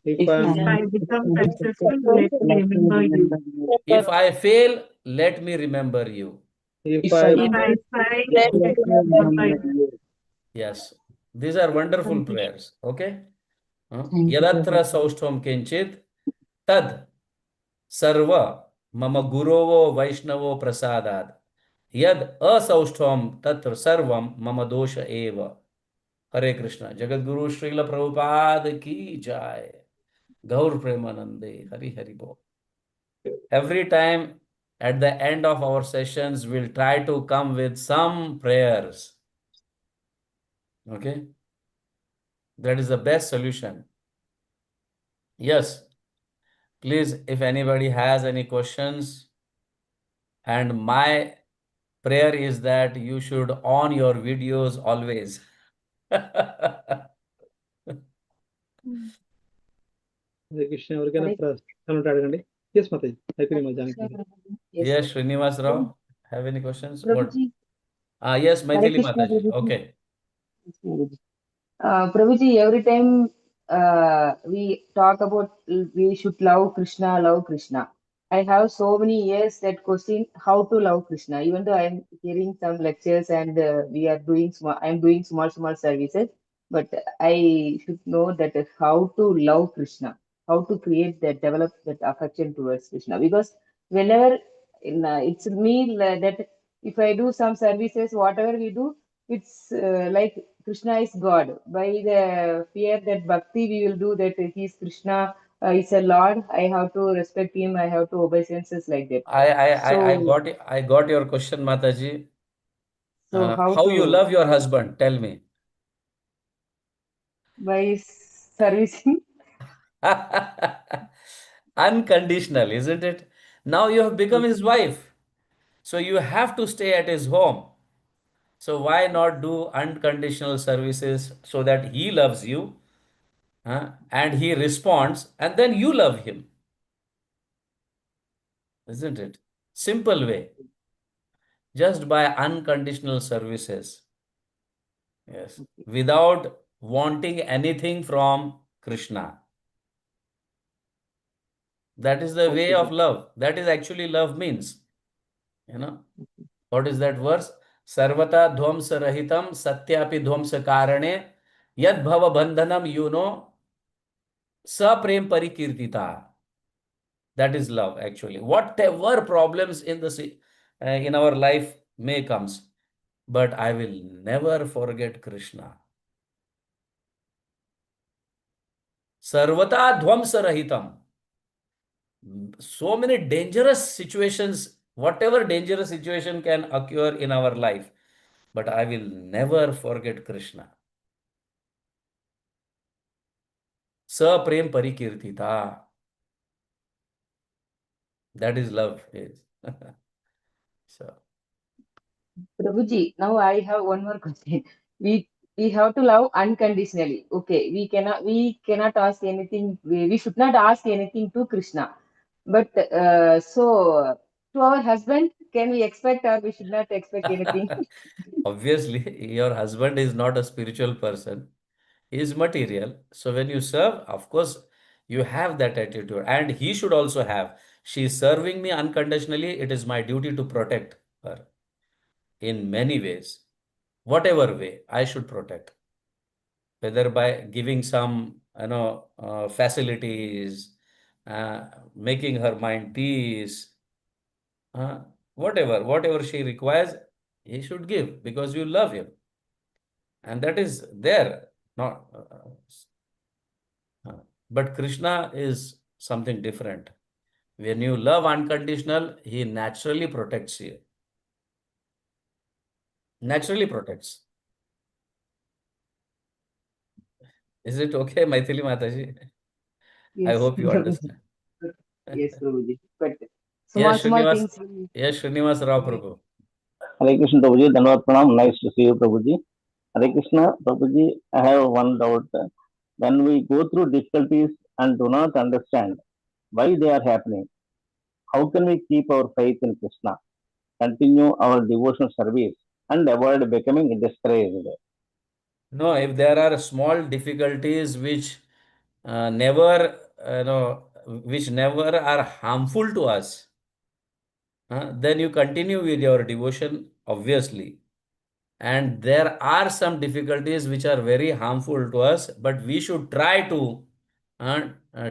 if I am If I become successful, let me remember you. If I fail, let me remember you. if I If I fail, let me remember you. Yes, these are wonderful prayers. Okay? Yadatra sausthvam kinchit tad sarva mama gurovo vaishnavo prasadad. Yad asausthvam tatra sarvam mama dosha eva. Hare Krishna. Jagat Guru Srila Prabhupada ki jai. Gaur Premanande. Hari Hari Bol. Every time at the end of our sessions, we'll try to come with some prayers. Okay? That is the best solution. Yes. Please, if anybody has any questions, and my prayer is that you should on your videos always. Hare Krishna ఎవరికైనా ప్రశ్నలు ఉంటే అడగండి. Yes Mataji అయిపోయింది మా జానకి గారు. Yes, Srinivas Rao, have any questions? What? Prabhuji, Yes, Hare Maithili Krishna, Mataji. Prabhuji. Okay. Prabhuji, every time we talk about we should love Krishna. I have so many years that question how to love Krishna. Even though I am hearing some lectures and we are doing I am doing small services, but I should know that how to love Krishna, how to create that, develop that affection towards Krishna. Because whenever it's me that if I do some services, whatever we do, it's like Krishna is God. By the fear that bhakti we will do that he is Krishna, is a Lord. I have to respect him. I have to obey senses like that. I got your question, Mataji. So How you to love your husband? Tell me. by servicing. Unconditional, isn't it? Now you have become his wife. So you have to stay at his home. So why not do unconditional services so that he loves you, and he responds, and then you love him? Isn't it? Simple way. Just by unconditional services. Yes. Without wanting anything from Krishna. That is the way of love. That is actually love means. You know, what is that verse? Sarvata dhvamsa rahitam satyapi dhvamsa karane yad bhava bandhanam sa prem parikirtita. That is love actually. Whatever problems in our life may comes, but I will never forget Krishna. Sarvata dhvamsa rahitam. So many dangerous situations, whatever dangerous situation can occur in our life, but I will never forget Krishna. Sa prem parikirtita. That is love. Is. So. Prabhuji, now I have one more question. We have to love unconditionally. Okay, we cannot ask anything. We should not ask anything to Krishna. But so to our husband, can we expect or we should not expect anything? Obviously, your husband is not a spiritual person. He is material. So when you serve, of course, you have that attitude. And he should also have. She is serving me unconditionally. It is my duty to protect her in many ways. Whatever way, I should protect. Whether by giving some, facilities, making her mind peace, whatever she requires, he should give because you love him. And that is there. Not, but Krishna is something different. When you love unconditional, he naturally protects you. Naturally protects. Is it okay, Maithili Mataji? I Yes, hope you Prabhuji. understand. Yes, Prabhuji. But Yes, small Srinivas. things will Yes, Srinivas Rao make. Prabhu. Hare Krishna Prabhuji, Dhanavad Pranam. Nice to see you, Prabhuji. Hare Krishna Prabhuji, I have one doubt. When we go through difficulties and do not understand why they are happening, how can we keep our faith in Krishna, continue our devotional service, and avoid becoming discouraged? No, if there are small difficulties which never, which never are harmful to us, then you continue with your devotion, obviously. And there are some difficulties which are very harmful to us, but we should try to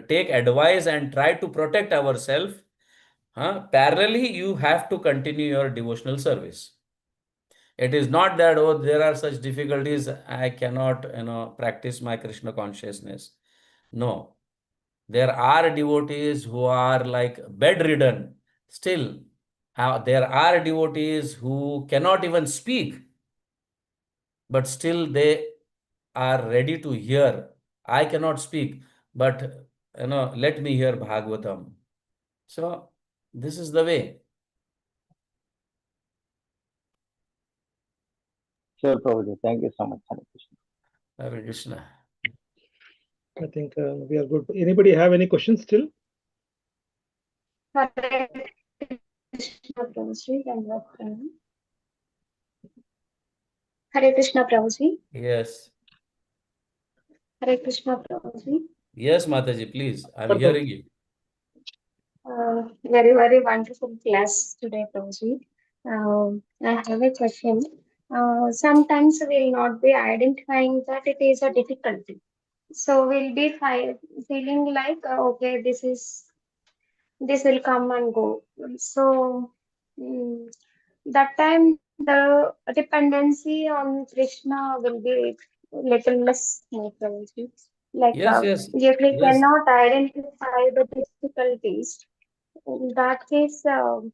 take advice and try to protect ourselves. Parallelly, you have to continue your devotional service. It is not that, oh, there are such difficulties, I cannot, practice my Krishna consciousness. No, there are devotees who are like bedridden. Still, there are devotees who cannot even speak, but still they are ready to hear. I cannot speak, but let me hear Bhagavatam. So this is the way. Sure, Prabhuji. Thank you so much. Hare Krishna. Hare Krishna. I think we are good. Anybody have any questions still? Hare Krishna Prabhuji, Dhanavad Pranam. Hare Krishna Prabhuji. Yes. Hare Krishna Prabhuji. Yes, Mataji, please. I'm Sir, hearing you. Very, very wonderful class today, Prabhuji. I have a question. Sometimes we'll not be identifying that it is a difficulty. So we'll be feeling like, okay, this will come and go. So that time the dependency on Krishna will be little less more Prabhuji. Like Yes, yes, if we yes. cannot identify the difficulties, in that case, the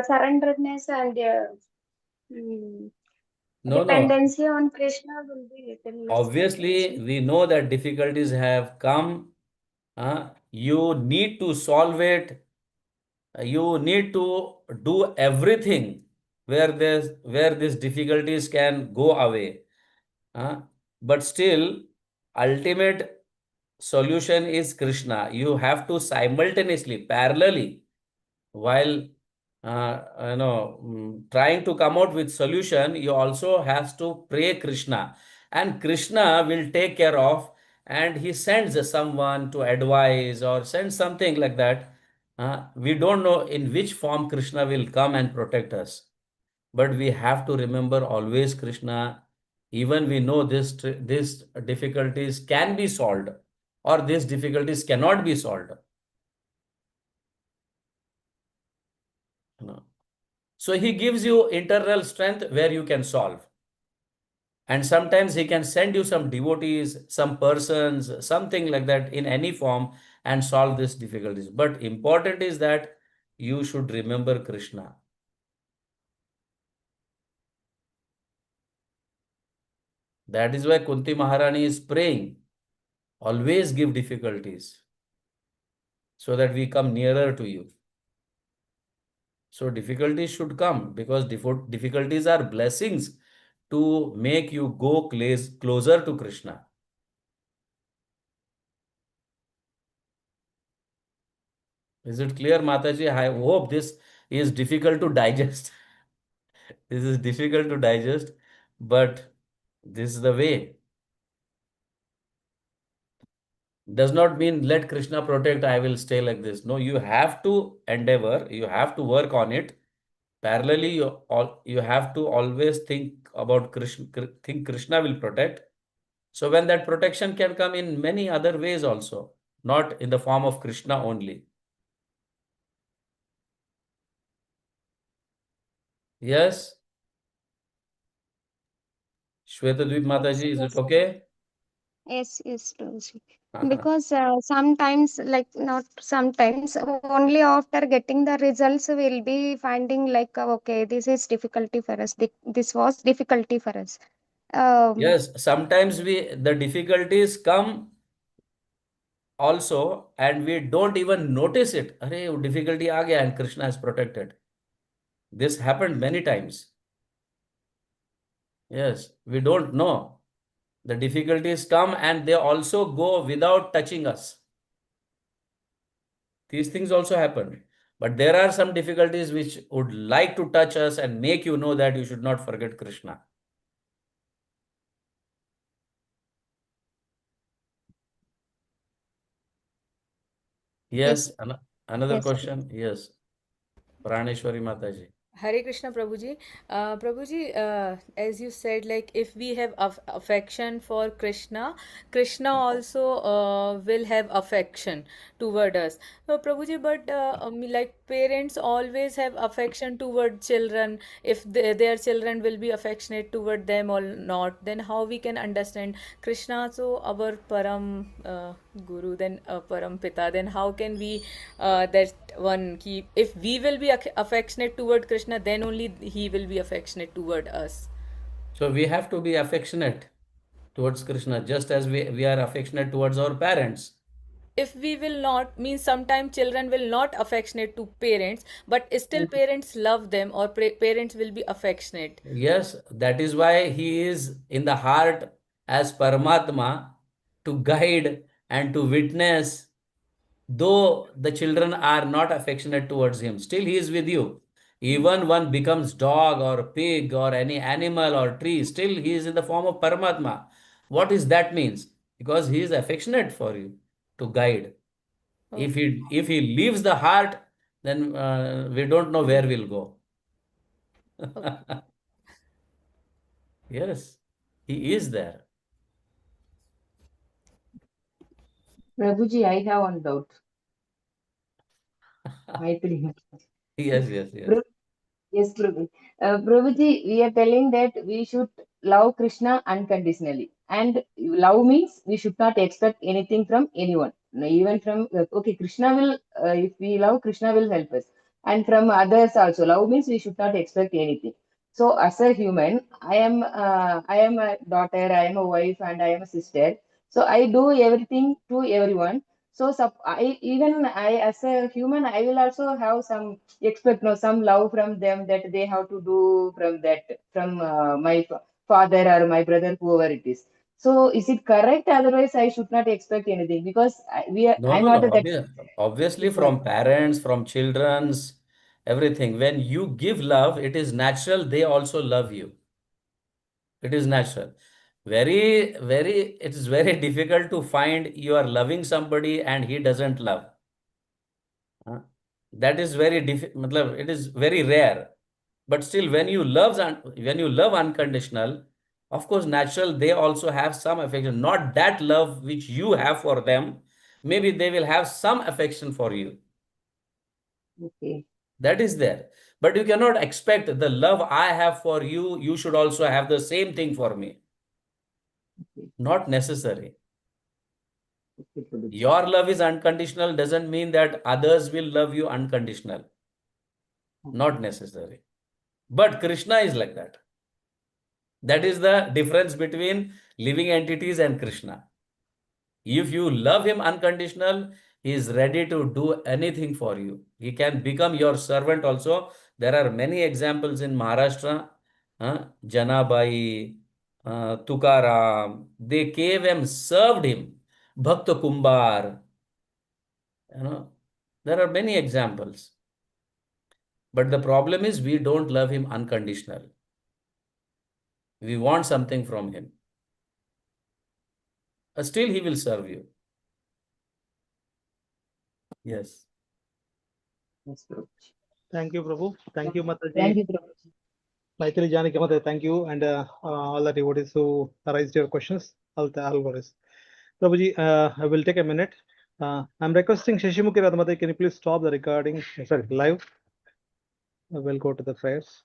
surrenderedness and mm, No, no. dependency on Krishna will be little less. Obviously, we know that difficulties have come. You need to solve it. You need to do everything where these difficulties can go away. But still, ultimate solution is Krishna. You have to simultaneously, parallelly, while trying to come out with solution, you also has to pray Krishna, and Krishna will take care of, and he sends someone to advise or send something like that. We don't know in which form Krishna will come and protect us, but we have to remember always Krishna. Even we know this difficulties can be solved, or these difficulties cannot be solved. No. So he gives you internal strength where you can solve. And sometimes he can send you some devotees, some persons, something like that in any form and solve these difficulties. But important is that you should remember Krishna. That is why Kunti Maharani is praying. Always give difficulties so that we come nearer to you. So difficulties should come because difficulties are blessings to make you go closer to Krishna. Is it clear, Mataji? I hope this is difficult to digest. This is difficult to digest, but this is the way. Does not mean let Krishna protect, I will stay like this. No, you have to endeavor, you have to work on it. Parallelly, you have to always think about Krishna, think Krishna will protect. So when that protection can come in many other ways also, not in the form of Krishna only. Yes? Shwetadvip Mataji, is it Yes, okay? yes, Prabhuji. Because sometimes, like not sometimes, only after getting the results, we'll be finding like, okay, this is difficulty for us. This was difficulty for us. Um, Yes, sometimes the difficulties come also and we don't even notice it. Arey, wo difficulty aa gaya and Krishna is protected. This happened many times. Yes, we don't know. The difficulties come and they also go without touching us. These things also happen. But there are some difficulties which would like to touch us and make you know that you should not forget Krishna. Yes, yes, another yes. question. Yes, Praneshwari Mataji. Hare Krishna, Prabhuji. Prabhuji, as you said, like if we have affection for Krishna, Krishna also will have affection toward us. So, Prabhuji, but like parents always have affection toward children. If their children will be affectionate toward them or not, then how we can understand Krishna? So our Param Guru, then Param Pita, then how can we that one keep? If we will be affectionate toward Krishna, then only he will be affectionate toward us. So we have to be affectionate towards Krishna just as we are affectionate towards our parents. If we will not, means sometimes children will not affectionate to parents, but still parents love them, or parents will be affectionate. Yes, that is why he is in the heart as Paramatma to guide and to witness. Though the children are not affectionate towards him, still he is with you. Even one becomes dog or pig or any animal or tree, still he is in the form of Paramatma. What is that means? Because he is affectionate for you to guide. Okay. If he leaves the heart, then we don't know where we'll go. Okay. Yes, he is there. Prabhuji, I have one doubt. Maitri. Yes. Yes, Prabhu. Prabhuji, we are telling that we should love Krishna unconditionally. And love means we should not expect anything from anyone. No, even from, okay, Krishna will, if we love, Krishna will help us. And from others also, love means we should not expect anything. So as a human, I am a daughter, I am a wife, and I am a sister. So I do everything to everyone. So as a human, I will also have some expect no some love from them that they have to do from my father or my brother, whoever it is. So is it correct? Otherwise, I should not expect anything because I'm No. not that Obviously, required. from parents, from children's, everything. When you give love, it is natural. They also love you. It is natural. It is very difficult to find you are loving somebody and he doesn't love. Huh? That is very difficult. It is very rare. But still, when you love unconditional, of course, natural, they also have some affection. Not that love which you have for them. Maybe they will have some affection for you. Okay. That is there. But you cannot expect the love I have for you, you should also have the same thing for me. Not necessary. Okay, Prabhuji. Your love is unconditional doesn't mean that others will love you unconditional. Not necessary. But Krishna is like that. That is the difference between living entities and Krishna. If you love him unconditional, he is ready to do anything for you. He can become your servant also. There are many examples in Maharashtra. Janabai, Tukaram, they came and served him. Bhakta Kumbar, there are many examples. But the problem is we don't love him unconditional. We want something from him. Still he will serve you. Yes. Yes, Prabhuji. Thank you, Prabhu. Thank you, Thank Mataji. you, Prabhuji. Maitri Janaki Mataji, thank you. And all the devotees who raised your questions. All raise. Prabhuji, I will take a minute. I'm requesting Shashimukhi Radhamati, can you please stop the recording? Sorry, live. We'll go to the prayers.